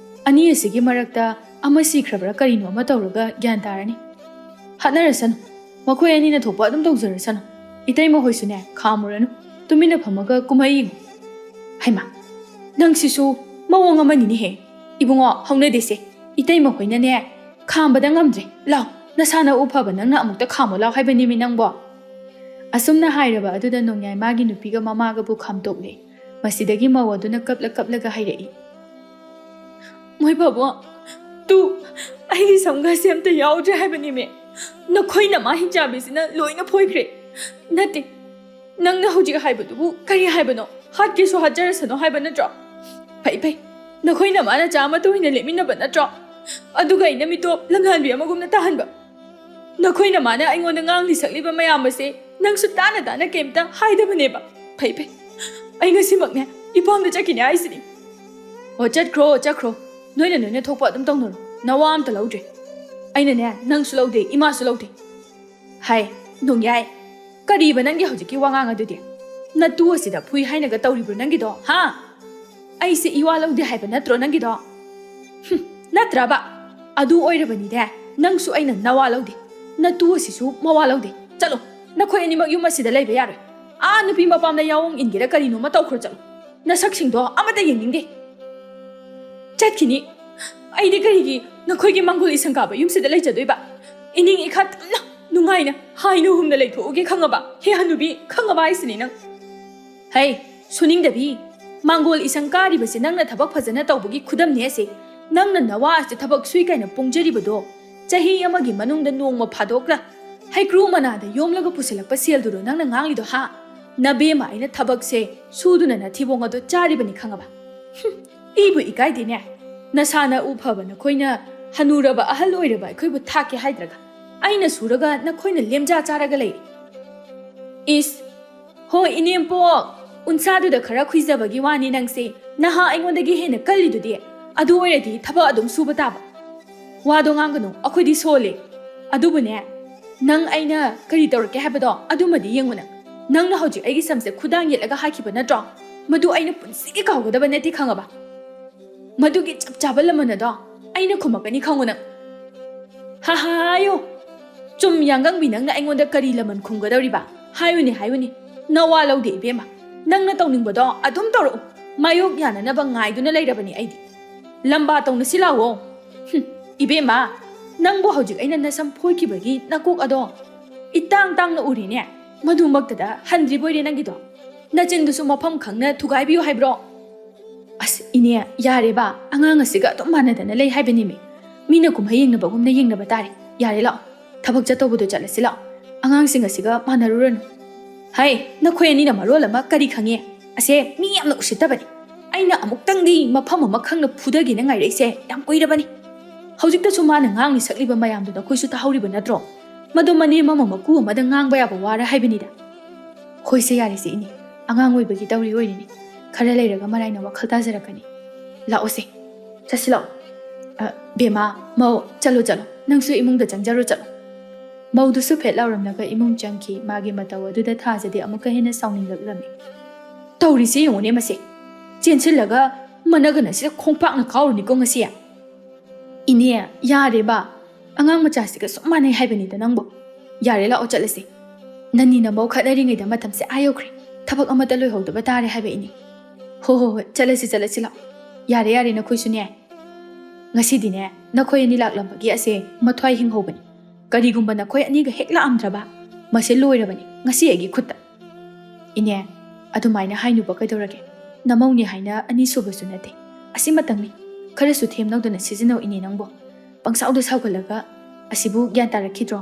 ꯑꯅꯤ ꯑꯁꯤꯒꯤ ꯃꯔꯛꯇ ꯑꯃ ꯁꯤꯈ꯭ꯔꯕ꯭ꯔꯥ ꯀꯔꯤꯅꯣ ꯑꯃ ꯇꯧꯔꯒ ꯒ꯭ꯌꯥꯟ ꯇꯥꯔꯅꯤ ꯍꯥꯠꯅꯔꯁꯅꯨ ꯃꯈꯣꯏ ꯑꯅꯤꯅ ꯊꯣꯛꯄ ꯑꯗꯨꯝ ꯇꯧꯖꯔꯁꯅꯨ ꯏꯇꯩꯃ ꯍꯣꯏꯁꯨꯅꯦ ꯈꯥꯝꯃꯨꯔꯅꯨ ꯇꯨꯃꯤꯟꯅ ꯐꯝꯃꯒ ꯀꯨꯝꯍꯩ ꯌꯦꯡꯉꯨ ꯍꯩꯃ ꯅꯪꯁꯤꯁꯨ ꯃꯑꯣꯡ ꯑꯃꯅꯤꯅꯦꯍꯦ ꯏꯕꯨꯡꯉꯣ ꯍꯧꯅꯗꯦꯁꯦ ꯏꯇꯩꯃ ꯍꯣꯏꯅꯅꯦ ꯈꯥꯝꯕꯗ ꯉꯝꯗ꯭ꯔꯦ ꯂꯥꯎ ꯅꯁꯥꯅ ꯎ ꯐꯕ ꯅꯪꯅ ꯑꯃꯨꯛꯇ ꯈꯥꯝꯃꯣ ꯂꯥꯎ ꯍꯥꯏꯕꯅꯤꯃꯤ ꯅꯪꯕꯣ ꯑꯁꯨꯝꯅ ꯍꯥꯏꯔꯕ ꯑꯗꯨꯗ ꯅꯣꯡꯌꯥꯏ ꯃꯥꯒꯤ ꯅꯨꯄꯤꯒ ꯃꯃꯥꯒꯕꯨ ꯈꯥꯝꯇꯣꯛꯂꯦ ꯃꯁꯤꯗꯒꯤ ꯃꯧ ꯑꯗꯨꯅ ꯀꯞꯂꯒ ꯍꯥꯏꯔꯛꯏ ꯃꯣꯏ ꯕꯕꯣ ꯇꯨ ꯑꯩꯒꯤ ꯁꯝꯒꯁꯦ ꯑꯝꯇ ꯌꯥꯎꯗ꯭ꯔꯦ ꯍꯥꯏꯕꯅꯤꯃꯦ ꯅꯈꯣꯏ ꯅꯃꯥ ꯍꯤꯡꯆꯥꯕꯤꯁꯤꯅ ꯂꯣꯏꯅ ꯐꯣꯏꯈ꯭ꯔꯦ ꯅꯠꯇꯦ ꯅꯪꯅ ꯍꯧꯖꯤꯛ ꯍꯥꯏꯕꯗꯨꯕꯨ ꯀꯔꯤ ꯍꯥꯏꯕꯅꯣ ꯍꯥꯠꯀꯦꯁꯨ ꯍꯥꯠꯆꯔꯁꯅꯣ ꯍꯥꯏꯕ ꯅꯠꯇ꯭ꯔꯣ ꯐꯩ ꯐꯩ ꯅꯈꯣꯏ ꯅꯃꯥꯅ ꯆꯥꯃꯇ ꯑꯣꯏꯅ ꯂꯦꯞꯃꯤꯟꯅꯕ ꯅꯠꯇ꯭ꯔꯣ ꯑꯗꯨꯒ ꯑꯩꯅ ꯃꯤꯇꯣꯞ ꯂꯝꯍꯥꯟꯕꯤ ꯑꯃꯒꯨꯝꯅ ꯇꯥꯍꯟꯕ ꯅꯈꯣꯏ ꯅꯃꯥꯅ ꯑꯩꯉꯣꯟꯗ ꯉꯥꯡꯂꯤ ꯁꯛꯂꯤꯕ ꯃꯌꯥꯝ ꯑꯁꯦ ꯅꯪꯁꯨ ꯇꯥꯅ ꯇꯥꯅ ꯀꯩꯝꯇ ꯍꯥꯏꯗꯕꯅꯦꯕ ꯐꯩ ꯐꯩ ꯑꯩ ꯉꯁꯤꯃꯛꯅꯦ ꯏꯄꯥꯝꯗ ꯆꯠꯈꯤꯅꯦ ꯍꯥꯏꯁꯤꯅꯤ ꯑꯣ ꯆꯠꯈ꯭ꯔꯣ ꯅꯣꯏꯅ ꯊꯣꯛꯄ ꯑꯗꯨꯝ ꯇꯧꯅꯔꯣ ꯅꯋꯥ ꯑꯝꯇ ꯂꯧꯗ꯭ꯔꯦ ꯑꯩꯅꯅꯦ ꯅꯪꯁꯨ ꯂꯧꯗꯦ ꯏꯃꯥꯁꯨ ꯂꯧꯗꯦ ꯍꯥꯏ ꯅꯣꯡꯌꯥꯏ ꯀꯔꯤꯕ ꯅꯪꯒꯤ ꯍꯧꯖꯤꯛꯀꯤ ꯋꯥꯉꯥꯡ ꯑꯗꯨꯗꯤ ꯅꯇꯨ ꯑꯁꯤꯗ ꯐꯨꯏ ꯍꯥꯏꯅꯒ ꯇꯧꯔꯤꯕ꯭ꯔꯣ ꯅꯪꯒꯤꯗꯣ ꯍꯥ ꯑꯩꯁꯦ ꯏꯋꯥ ꯂꯧꯗꯦ ꯍꯥꯏꯕ ꯅꯠꯇ꯭ꯔꯣ ꯅꯪꯒꯤꯗꯣ ꯅꯠꯇ꯭ꯔꯕ ꯑꯗꯨ ꯑꯣꯏꯔꯕꯅꯤꯅꯦ ꯅꯪꯁꯨ ꯑꯩꯅ ꯅꯋꯥ ꯂꯧꯗꯦ ꯅꯇꯨ ꯑꯁꯤꯁꯨ ꯃꯋꯥ ꯂꯧꯗꯦ ꯆꯠꯂꯣ ꯅꯈꯣꯏ ꯑꯅꯤꯃꯛ ꯌꯨꯝ ꯑꯁꯤꯗ ꯂꯩꯕ ꯌꯥꯔꯣꯏ ꯅꯨꯄꯤ ꯃꯄꯥꯝꯗ ꯌꯥꯎꯑꯣꯡ ꯏꯟꯒꯦꯔꯥ ꯀꯔꯤꯅꯣꯃ ꯇꯧꯈ꯭ꯔꯣ ꯆꯠꯂꯣ ꯅꯁꯛꯁꯤꯡꯗꯣ ꯑꯃꯠꯇ ꯌꯦꯡꯅꯤꯡꯗꯦ ꯆꯠꯈꯤꯅꯤ ꯑꯩꯗꯤ ꯀꯔꯤꯒꯤ ꯅꯈꯣꯏꯒꯤ ꯃꯥꯡꯒꯣꯜ ꯏꯁꯪ ꯀꯥꯕ ꯌꯨꯝꯁꯤꯗ ꯂꯩꯖꯗꯣꯏꯕ ꯏꯅꯤꯡ ꯏꯈꯥ ꯇꯞꯅ ꯅꯨꯡꯉꯥꯏꯅ ꯍꯥꯏꯅ ꯍꯨꯝꯅ ꯂꯩꯊꯣꯛꯎꯒꯦ ꯈꯪꯉꯕ ꯍꯦ ꯍꯅꯨꯕꯤ ꯈꯪꯉꯕ ꯍꯥꯏꯁꯤꯅꯤ ꯅꯪ ꯍꯩ ꯁꯨꯅꯤꯡꯗꯕꯤ ꯃꯥꯡꯒꯣꯜ ꯏꯁꯪ ꯀꯥꯔꯤꯕꯁꯤ ꯅꯪꯅ ꯊꯕꯛ ꯐꯖꯅ ꯇꯧꯕꯒꯤ ꯈꯨꯗꯝꯅꯤ ꯑꯁꯤ ꯅꯪꯅ ꯅꯋꯥ ꯑꯁꯤ ꯊꯕꯛ ꯁꯨꯏ ꯀꯥꯏꯅ ꯄꯨꯡꯖꯔꯤꯕꯗꯣ ꯆꯍꯤ ꯑꯃꯒꯤ ꯃꯅꯨꯡꯗ ꯅꯣꯡꯃ ꯐꯥꯗꯣꯛꯅ ꯍꯩꯀ꯭ꯔꯨ ꯃꯅꯥꯗ ꯌꯣꯝꯂꯒ ꯄꯨꯁꯤꯜꯂꯛꯄ ꯁꯦꯜꯗꯨꯔꯣ ꯅꯪꯅ ꯉꯥꯡꯂꯤꯗꯣ ꯍꯥ ꯅꯕꯦꯝꯃ ꯑꯩꯅ ꯊꯕꯛꯁꯦ ꯁꯨꯗꯨꯅ ꯅꯊꯤꯕꯣꯡ ꯑꯗꯣ ꯆꯥꯔꯤꯕꯅꯤ ꯈꯪꯉꯕ ꯏꯕꯨ ꯏꯀꯥꯏꯗꯦꯅꯦ ꯅꯁꯥꯅ ꯎ ꯐꯕ ꯅꯈꯣꯏꯅ ꯍꯅꯨꯔꯕ ꯑꯍꯜ ꯑꯣꯏꯔꯕ ꯑꯩꯈꯣꯏꯕꯨ ꯊꯥꯛꯀꯦ ꯍꯥꯏꯗ꯭ꯔꯒ ꯑꯩꯅ ꯁꯨꯔꯒ ꯅꯈꯣꯏꯅ ꯂꯦꯝꯖꯥ ꯆꯥꯔꯒ ꯂꯩ ꯏꯁ ꯍꯣꯏ ꯏꯅꯦꯝꯄꯣꯛ ꯎꯟꯁꯥꯗꯨꯗ ꯈꯔ ꯈꯨꯏꯖꯕꯒꯤ ꯋꯥꯅꯤ ꯅꯪꯁꯦ ꯅꯍꯥ ꯑꯩꯉꯣꯟꯗꯒꯤ ꯍꯦꯟꯅ ꯀꯜꯂꯤꯗꯨꯗꯤ ꯑꯗꯨ ꯑꯣꯏꯔꯗꯤ ꯊꯕꯛ ꯑꯗꯨꯝ ꯁꯨꯕ ꯇꯥꯕ ꯋꯥꯗꯣ ꯉꯥꯡꯒꯅꯨ ꯑꯩꯈꯣꯏꯗꯤ ꯁꯣꯜꯂꯦ ꯑꯗꯨꯕꯨꯅꯦ ꯅꯪ ꯑꯩꯅ ꯀꯔꯤ ꯇꯧꯔꯛꯀꯦ ꯍꯥꯏꯕꯗೋ ꯑꯗꯨꯃꯗꯤ ꯌꯦꯡꯉꯨ ꯅꯪꯅ ꯍꯧꯖꯤꯛ ꯑꯩꯒꯤ ꯁꯝꯁꯦ ꯈꯨꯗꯥꯡ ꯌꯦꯠꯂꯒ ꯍꯥꯏꯈꯤꯕ ꯅꯠꯇ꯭ꯔꯣ ꯃꯗꯨ ꯑꯩꯅ ꯄꯨꯟꯁꯤꯒꯤ ꯀꯥꯎꯒꯗꯕ ꯅꯠꯇꯦ ꯈꯪꯉꯕ ꯃꯗꯨꯒꯤ ꯆꯞ ꯆꯥꯕ ꯂꯃꯟ ꯑꯗꯣ ꯑꯩꯅ ꯈꯨꯝꯃꯛꯀꯅꯤ ꯈꯪꯉꯨ ꯅꯪ ꯍꯥꯏꯌꯨ ꯆꯨꯝ ꯌꯥꯡꯒꯪꯕꯤ ꯅꯪꯅ ꯑꯩꯉꯣꯟꯗ ꯀꯔꯤ ꯂꯃꯟ ꯈꯨꯝꯒꯗꯧꯔꯤꯕ ꯍꯥꯏꯌꯨꯅꯦ ꯅꯋꯥ ꯂꯧꯗꯦ ꯏꯕꯦꯝꯃ ꯅꯪꯅ ꯇꯧꯅꯤꯡꯕꯗꯣ ꯑꯗꯨꯝ ꯇꯧꯔꯛꯎ ꯃꯥꯌꯣꯛ ꯌꯥꯅꯅꯕ ꯉꯥꯏꯗꯨꯅ ꯂꯩꯔꯕꯅꯤ ꯑꯩꯗꯤ ꯂꯝꯕꯥ ꯇꯧꯅꯁꯤ ꯂꯥꯛꯑꯣ ꯏꯕꯦꯝꯃ ꯅꯪꯕꯨ ꯍꯧꯖꯤꯛ ꯑꯩꯅ ꯅꯁꯝ ꯐꯣꯏꯈꯤꯕꯒꯤ ꯅꯀꯣꯛ ꯑꯗꯣ ꯏꯇꯥꯡ ꯇꯥꯡꯅ ꯎꯔꯤꯅꯦ ꯃꯗꯨꯃꯛꯇꯗ ꯍꯟꯗ꯭ꯔꯤꯕꯣꯏꯔꯦ ꯅꯪꯒꯤꯗꯣ ꯅꯆꯤꯟꯗꯨꯁꯨ ꯃꯐꯝ ꯈꯪꯅ ꯊꯨꯒꯥꯏꯕꯤꯌꯨ ꯍꯥꯏꯕ꯭ꯔో ꯑꯁ ꯏꯅꯦ ꯌꯥꯔꯦꯕ ꯑꯉꯥꯡ ꯑꯁꯤꯒ ꯑꯗꯨꯝ ꯃꯥꯟꯅꯗꯅ ꯂꯩ ꯍꯥꯏꯕꯅꯤꯃꯤ ꯃꯤꯅ ꯀꯨꯝꯍꯩ ꯌꯦꯡꯅꯕꯒꯨꯝꯅ ꯌꯦꯡꯅꯕ ꯇꯥꯔꯦ ꯌꯥꯔꯦ ꯂꯥꯛꯑꯣ ꯊꯕꯛ ꯆꯠꯇꯧꯕꯗꯣ ꯆꯠꯂꯁꯤ ꯂꯥꯛꯑꯣ ꯑꯉꯥꯡꯁꯤꯡ ꯑꯁꯤꯒ ꯃꯥꯟꯅꯔꯨꯔꯅꯨ ꯍꯩ ꯅꯈꯣꯏ ꯑꯅꯤꯅ ꯃꯔꯣꯜ ꯑꯃ ꯀꯔꯤ ꯈꯪꯉꯦ ꯑꯁꯦ ꯃꯤ ꯌꯥꯝꯅ ꯎꯁꯤꯠꯇꯕꯅꯤ ꯑꯩꯅ ꯑꯃꯨꯛꯇꯪꯗꯤ ꯃꯐꯝ ꯑꯃ ꯈꯪꯅ ꯐꯨꯗꯒꯦꯅ ꯉꯥꯏꯔꯛꯏꯁꯦ ꯌꯥꯝ ꯀꯨꯏꯔꯕꯅꯤ ꯍꯧꯖꯤꯛꯇꯁꯨ ꯃꯥꯅ ꯉꯥꯡꯂꯤ ꯁꯛꯂꯤꯕ ꯃꯌꯥꯝꯗꯨ ꯅꯈꯣꯏꯁꯨ ꯇꯥꯍꯧꯔꯤꯕ ꯅꯠꯇ꯭ꯔꯣ ꯃꯗꯨ ꯃꯅꯦꯝ ꯑꯃ ꯃꯀꯨ ꯑꯃꯗ ꯉꯥꯡꯕ ꯌꯥꯕ ꯋꯥꯔ ꯍꯥꯏꯕꯅꯤꯗ ꯍꯣꯏꯁꯦ ꯌꯥꯔꯦꯁꯦ ꯏꯅꯦ ꯑꯉꯥꯡ ꯑꯣꯏꯕꯒꯤ ꯇꯧꯔꯤ ꯑꯣꯏꯔꯤꯅꯤ ꯈꯔ ꯂꯩꯔꯒ ꯃꯔꯥꯏꯅ ꯋꯥꯈꯜ ꯇꯥꯖꯔꯛꯀꯅꯤ ꯂꯥꯛꯑꯣꯁꯦ ꯆꯠꯁꯤ ꯂꯥꯛꯑꯣ ꯕꯦꯃꯥ ꯃꯧ ꯆꯠꯂꯣ ꯆꯠꯂꯣ ꯅꯪꯁꯨ ꯏꯃꯨꯡꯗ ꯆꯪꯖꯔꯣ ꯆꯠꯂꯣ ꯃꯧꯗꯨꯁꯨ ꯐꯦꯠ ꯂꯥꯎꯔꯝꯂꯒ ꯏꯃꯨꯡ ꯆꯪꯈꯤ ꯃꯥꯒꯤ ꯃꯇꯧ ꯑꯗꯨꯗ ꯊꯥꯖꯗꯤ ꯑꯃꯨꯛꯀ ꯍꯦꯟꯅ ꯁꯥꯎꯅꯤꯡꯂꯛꯂꯝꯃꯤ ꯇꯧꯔꯤꯁꯦ ꯌꯦꯡꯉꯨꯅꯦ ꯃꯁꯦ ꯆꯦꯟꯁꯤꯜꯂꯒ ꯃꯅꯒꯟ ꯑꯁꯤꯗ ꯈꯣꯡꯄꯥꯛꯅ ꯀꯥꯎꯔꯨꯅꯤꯀꯣ ꯉꯁꯤ ꯏꯅꯦ ꯌꯥꯔꯦꯕ ꯑꯉꯥꯡ ꯃꯆꯥꯁꯤꯒ ꯁꯨꯝ ꯃꯥꯟꯅꯩ ꯍꯥꯏꯕꯅꯤꯗ ꯅꯪꯕꯨ ꯌꯥꯔꯦ ꯂꯥꯛꯑꯣ ꯆꯠꯂꯁꯤ ꯅꯟꯅꯤ ꯅꯃꯧ ꯈꯠꯅꯔꯤꯉꯩꯗ ꯃꯇꯝꯁꯦ ꯌꯧꯈ꯭ꯔꯦ ꯊꯕꯛ ꯑꯃꯠꯇ ꯂꯣꯏꯍꯧꯗꯕ ꯇꯥꯔꯦ ꯍꯥꯏꯕ ꯏꯅꯦ ꯍꯣꯏ ꯆꯠꯂꯁꯤ ꯂꯥꯛꯑꯣ ꯌꯥꯔꯦ ꯅꯈꯣꯏꯁꯨꯅꯦ ꯉꯁꯤꯗꯤꯅꯦ ꯅꯈꯣꯏ ꯑꯅꯤ ꯂꯥꯛꯂꯝꯕꯒꯤ ꯑꯁꯦ ꯃꯊ꯭ꯋꯥꯏ ꯍꯤꯡꯍꯧꯕꯅꯤ ꯀꯔꯤꯒꯨꯝꯕ ꯅꯈꯣꯏ ꯑꯅꯤꯒ ꯍꯦꯛ ꯂꯥꯛꯑꯝꯗ꯭ꯔꯕ ꯃꯁꯦ ꯂꯣꯏꯔꯕꯅꯤ ꯉꯁꯤ ꯑꯩꯒꯤ ꯈꯨꯠꯇ ꯏꯅꯦ ꯑꯗꯨꯃꯥꯏꯅ ꯍꯥꯏꯅꯨꯕ ꯀꯩꯗꯧꯔꯒꯦ ꯅꯃꯧꯅꯤ ꯍꯥꯏꯅ ꯑꯅꯤꯁꯨꯕꯁꯨ ꯅꯠꯇꯦ ꯑꯁꯤꯃꯇꯪꯅꯤ ꯈꯔꯁꯨ ꯊꯦꯝꯅꯧꯗꯅ ꯁꯤꯖꯤꯟꯅꯧ ꯏꯅꯦ ꯅꯪꯕꯨ ꯄꯪꯁꯥꯎꯗ ꯁꯥꯎꯒꯠꯂꯒ ꯑꯁꯤꯕꯨ ꯒ꯭ꯌꯥꯟ ꯇꯥꯔꯛꯈꯤꯗ꯭ꯔꯣ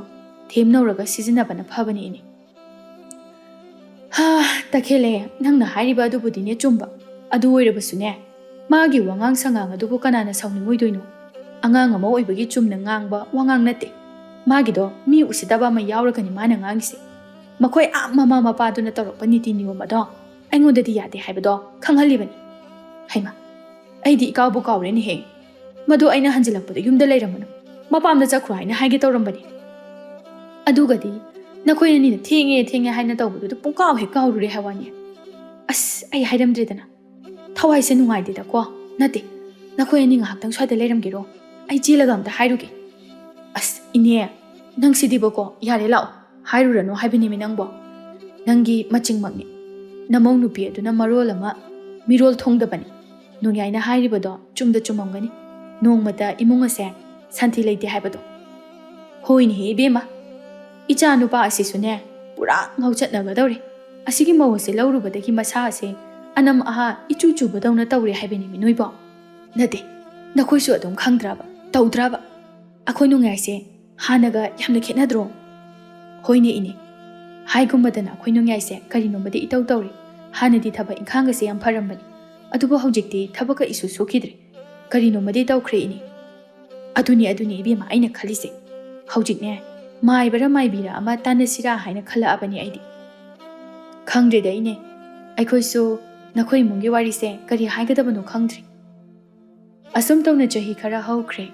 ꯊꯦꯝꯅꯧꯔꯒ ꯁꯤꯖꯤꯟꯅꯕꯅ ꯐꯕꯅꯤ ꯏꯅꯦ ꯇꯈꯦꯜꯂꯦ ꯅꯪꯅ ꯍꯥꯏꯔꯤꯕ ꯑꯗꯨꯕꯨꯗꯤꯅꯦ ꯆꯨꯝꯕ ꯑꯗꯨ ꯑꯣꯏꯔꯕꯁꯨꯅꯦ ꯃꯥꯒꯤ ꯋꯥꯉꯥꯡ ꯁꯉꯥꯡ ꯑꯗꯨꯕꯨ ꯀꯅꯥꯅ ꯁꯥꯎꯅꯤꯡꯉꯣꯏꯗꯣꯏꯅꯣ ꯑꯉꯥꯡ ꯑꯃ ꯑꯣꯏꯕꯒꯤ ꯆꯨꯝꯅ ꯉꯥꯡꯕ ꯋꯥꯉꯥꯡ ꯅꯠꯇꯦ ꯃꯥꯒꯤꯗꯣ ꯃꯤ ꯎꯁꯤꯠꯇꯕ ꯑꯃ ꯌꯥꯎꯔꯒꯅꯤ ꯃꯥꯅ ꯉꯥꯡꯉꯤꯁꯦ ꯃꯈꯣꯏ ꯃꯃꯥ ꯃꯄꯥꯗꯨꯅ ꯇꯧꯔꯛꯄ ꯅꯤꯇꯤ ꯅꯤꯌꯣꯝ ꯑꯗꯣ ꯑꯩꯉꯣꯟꯗꯗꯤ ꯌꯥꯗꯦ ꯍꯥꯏꯕꯗꯣ ꯈꯪꯍꯜꯂꯤꯕꯅꯤ ꯍꯩꯃ ꯑꯩꯗꯤ ꯏꯀꯥꯎꯕꯨ ꯀꯥꯎꯔꯦꯅꯦꯍꯦ ꯃꯗꯨ ꯑꯩꯅ ꯍꯟꯖꯤꯜꯂꯛꯄꯗ ꯌꯨꯝꯗ ꯂꯩꯔꯝꯃꯅꯨ ꯃꯄꯥꯝꯗ ꯆꯠꯈ꯭ꯔꯣ ꯍꯥꯏꯅ ꯍꯥꯏꯒꯦ ꯇꯧꯔꯝꯕꯅꯤ ꯑꯗꯨꯒꯗꯤ ꯅꯈꯣꯏ ꯑꯅꯤꯅ ꯊꯦꯡꯉꯦ ꯍꯥꯏꯅ ꯇꯧꯕꯗꯨꯗ ꯄꯨꯡꯀꯥꯎ ꯍꯦꯛ ꯀꯥꯎꯔꯨꯔꯦ ꯍꯥꯏꯋꯥꯅꯤ ꯑꯁ ꯑꯩ ꯍꯥꯏꯔꯝꯗ꯭ꯔꯦꯗꯅ ꯊꯋꯥꯏꯁꯦ ꯅꯨꯡꯉꯥꯏꯇꯦꯗꯀꯣ ꯅꯠꯇꯦ ꯅꯈꯣꯏ ꯑꯅꯤ ꯉꯥꯏꯍꯥꯛꯇꯪ ꯁ꯭ꯋꯥꯏꯗ ꯂꯩꯔꯝꯒꯦꯔో ꯑꯩ ꯆꯦꯜꯂꯒ ꯑꯝꯇ ꯍꯥꯏꯔꯨꯒꯦ ꯑꯁ ꯏꯅꯦ ꯅꯪꯁꯤꯗꯤꯕꯀꯣ ꯌꯥꯔꯦ ꯂꯥꯛꯑꯣ ꯍꯥꯏꯔꯨꯔꯅꯨ ꯍꯥꯏꯕꯅꯤꯃꯤ ꯅꯪꯕꯣ ꯅꯪꯒꯤ ꯃꯆꯤꯡꯃꯛꯅꯤ ꯅꯃꯧ ꯅꯨꯄꯤ ꯑꯗꯨꯅ ꯃꯔꯣꯜ ꯑꯃ ꯃꯤꯔꯣꯜ ꯊꯣꯡꯗꯕꯅꯤ ꯅꯣꯡꯌꯥꯏꯅ ꯍꯥꯏꯔꯤꯕꯗꯣ ꯆꯨꯝꯗ ꯆꯨꯝꯃꯝꯒꯅꯤ ꯅꯣꯡꯃꯇ ꯏꯃꯨꯡ ꯑꯁꯦ ꯁꯥꯟꯇꯤ ꯂꯩꯇꯦ ꯍꯥꯏꯕꯗꯣ ꯍꯣꯏꯅꯦꯍꯦ ꯏꯕꯦꯝꯃ ꯏꯆꯥ ꯅꯨꯄꯥ ꯑꯁꯤꯁꯨꯅꯦ ꯄꯨꯔꯥ ꯉꯥꯎꯆꯠꯅꯒꯗꯧꯔꯦ ꯑꯁꯤꯒꯤ ꯃꯧ ꯑꯁꯦ ꯂꯧꯔꯨꯕꯗꯒꯤ ꯃꯁꯥ ꯑꯁꯦ ꯑꯅꯝ ꯑꯍꯥ ꯏꯆꯨ ꯆꯨꯕꯗꯧꯅ ꯇꯧꯔꯦ ꯍꯥꯏꯕꯅꯤꯃꯤ ꯅꯣꯏꯕꯣ ꯅꯠꯇꯦ ꯅꯈꯣꯏꯁꯨ ꯑꯗꯨꯝ ꯈꯪꯗ꯭ꯔꯕ ꯇꯧꯗ꯭ꯔꯕ ꯑꯩꯈꯣꯏ ꯅꯣꯡꯌꯥꯏꯁꯦ ꯍꯥꯟꯅꯒ ꯌꯥꯝꯅ ꯈꯦꯠꯅꯗ꯭ꯔꯣ ꯍꯣꯏꯅꯦ ꯏꯅꯦ ꯍꯥꯏꯒꯨꯝꯕꯗꯅ ꯑꯩꯈꯣꯏ ꯅꯣꯡꯌꯥꯏꯁꯦ ꯀꯔꯤꯅꯣꯃꯗꯤ ꯏꯇꯧ ꯇꯧꯔꯤ ꯍꯥꯟꯅꯗꯤ ꯊꯕꯛ ꯏꯪꯈꯥꯡꯒꯁꯦ ꯌꯥꯝ ꯐꯔꯝꯕꯅꯤ ꯑꯗꯨꯕꯨ ꯍꯧꯖꯤꯛꯇꯤ ꯊꯕꯛꯀ ꯏꯁꯨ ꯁꯨꯈꯤꯗ꯭ꯔꯦ ꯀꯔꯤꯅꯣꯃꯗꯤ ꯇꯧꯈ꯭ꯔꯦ ꯏꯅꯦ ꯑꯗꯨꯅꯤ ꯏꯕꯦꯝꯃ ꯑꯩꯅ ꯈꯜꯂꯤꯁꯦ ꯍꯧꯖꯤꯛꯅꯦ ꯃꯥꯏꯕꯔ ꯃꯥꯏꯕꯤꯔ ꯑꯃ ꯇꯥꯟꯅꯁꯤꯔꯥ ꯍꯥꯏꯅ ꯈꯜꯂꯛꯑꯕꯅꯤ ꯑꯩꯗꯤ ꯈꯪꯗ꯭ꯔꯦꯗ ꯏꯅꯦ ꯑꯩꯈꯣꯏꯁꯨ ꯅꯈꯣꯏ ꯏꯃꯨꯡꯒꯤ ꯋꯥꯔꯤꯁꯦ ꯀꯔꯤ ꯍꯥꯏꯒꯗꯕꯅꯣ ꯈꯪꯗ꯭ꯔꯤ ꯑꯁꯨꯝ ꯇꯧꯅ ꯆꯍꯤ ꯈꯔ ꯍꯧꯈ꯭ꯔꯦ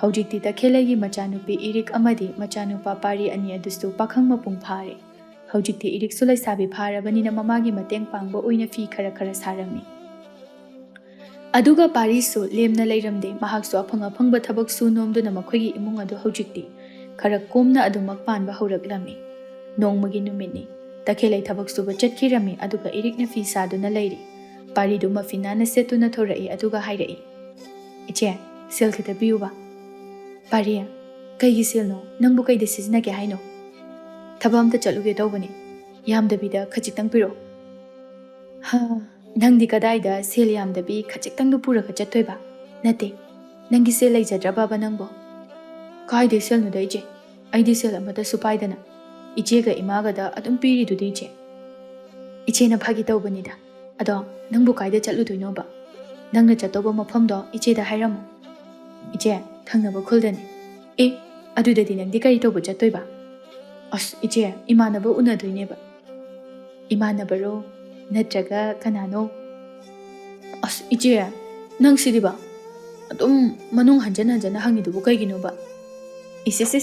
ꯍꯧꯖꯤꯛꯇꯤ ꯇꯈꯦꯜꯂꯩꯒꯤ ꯃꯆꯥꯅꯨꯄꯤ ꯏꯔꯤꯛ ꯑꯃꯗꯤ ꯃꯆꯥꯅꯨꯄꯥ ꯄꯥꯔꯤ ꯑꯅꯤ ꯑꯗꯨꯁꯨ ꯄꯥꯈꯪ ꯃꯄꯨꯡ ꯐꯥꯔꯦ ꯍꯧꯖꯤꯛꯇꯤ ꯏꯔꯤꯛꯁꯨ ꯂꯩꯁꯥꯕꯤ ꯐꯥꯔꯕꯅꯤꯅ ꯃꯃꯥꯒꯤ ꯃꯇꯦꯡ ꯄꯥꯡꯕ ꯑꯣꯏꯅ ꯐꯤ ꯈꯔ ꯁꯥꯔꯝꯃꯤ ꯑꯗꯨꯒ ꯄꯥꯔꯤꯁꯨ ꯂꯦꯝꯅ ꯂꯩꯔꯝꯗꯦ ꯃꯍꯥꯛꯁꯨ ꯑꯐꯪ ꯊꯕꯛ ꯁꯨ ꯅꯣꯝꯗꯨꯅ ꯃꯈꯣꯏꯒꯤ ꯏꯃꯨꯡ ꯑꯗꯨ ꯍꯧꯖꯤꯛꯇꯤ ꯈꯔ ꯀꯣꯝꯅ ꯑꯗꯨꯃꯛ ꯄꯥꯟꯕ ꯍꯧꯔꯛꯂꯝꯃꯤ ꯅꯣꯡꯃꯒꯤ ꯅꯨꯃꯤꯠꯅꯤ ꯇꯈꯦꯜꯂꯩ ꯊꯕꯛ ꯁꯨꯕ ꯆꯠꯈꯤꯔꯝꯃꯤ ꯑꯗꯨꯒ ꯏꯔꯤꯛꯅ ꯐꯤ ꯁꯥꯗꯨꯅ ꯂꯩꯔꯤ ꯄꯥꯔꯤꯗꯨ ꯃꯐꯤ ꯅꯥꯟꯅ ꯁꯦꯠꯇꯨꯅ ꯊꯣꯔꯛꯏ ꯑꯗꯨꯒ ꯍꯥꯏꯔꯛꯏ ꯏꯆꯦ ꯁꯦꯜ ꯈꯤꯇ ꯄꯤꯌꯨꯕ ꯄꯥꯔꯤ ꯀꯩꯒꯤ ꯁꯦꯜꯅꯣ ꯅꯪꯕꯨ ꯀꯩꯗ ꯁꯤꯖꯤꯟꯅꯒꯦ ꯍꯥꯏꯅꯣ ꯊꯕꯛ ꯑꯝꯇ ꯆꯠꯂꯨꯒꯦ ꯇꯧꯕꯅꯤ ꯌꯥꯝꯗꯕꯤꯗ ꯈꯖꯤꯛꯇꯪ ꯄꯤꯔꯛꯑꯣ ꯅꯪꯗꯤ ꯀꯗꯥꯏꯗ ꯁꯦꯜ ꯌꯥꯝꯗꯕꯤ ꯈꯖꯤꯛꯇꯪꯗꯨ ꯄꯨꯔꯒ ꯆꯠꯇꯣꯏꯕ ꯅꯠꯇꯦ ꯅꯪꯒꯤ ꯁꯦꯜ ꯂꯩꯖꯗ꯭ꯔꯕꯕ ꯅꯪꯕꯣ ꯀꯥꯏꯗꯩ ꯁꯦꯜꯅꯣꯗ ꯏꯆꯦ ꯑꯩꯗꯤ ꯁꯦꯜ ꯑꯃꯠꯇꯁꯨ ꯄꯥꯏꯗꯅ ꯏꯆꯦꯒ ꯏꯃꯥꯒꯗ ꯑꯗꯨꯝ ꯄꯤꯔꯤꯗꯨꯗꯤ ꯏꯆꯦ ꯏꯆꯦꯅ ꯐꯥꯒꯤ ꯇꯧꯕꯅꯤꯗ ꯑꯗꯣ ꯅꯪꯕꯨ ꯀꯥꯏꯗ ꯆꯠꯂꯨꯗꯣꯏꯅꯣꯕ ꯅꯪꯅ ꯆꯠꯇꯧꯕ ꯃꯐꯝꯗꯣ ꯏꯆꯦꯗ ꯍꯥꯏꯔꯝꯃꯨ ꯏꯆꯦ ꯊꯪꯅꯕ ꯈꯨꯜꯗꯅꯤ ꯑꯗꯨꯗꯗꯤ ꯅꯪꯗꯤ ꯀꯔꯤ ꯇꯧꯕ ꯆꯠꯇꯣꯏꯕ ꯑꯁ ꯏꯆꯦ ꯏꯃꯥꯟꯅꯕ ꯎꯅꯗꯣꯏꯅꯦꯕ ꯏꯃꯥꯟꯅꯕꯔꯣ ꯅꯠꯇ꯭ꯔꯒ ꯀꯅꯥꯅꯣ ꯑꯁ ꯏꯆꯦ ꯅꯪ ꯁꯤꯗꯤꯕ ꯑꯗꯨꯝ ꯃꯅꯨꯡ ꯍꯟꯖꯟ ꯍꯪꯉꯤꯗꯨꯕꯨ ꯀꯩꯒꯤꯅꯣꯕ ꯏꯁ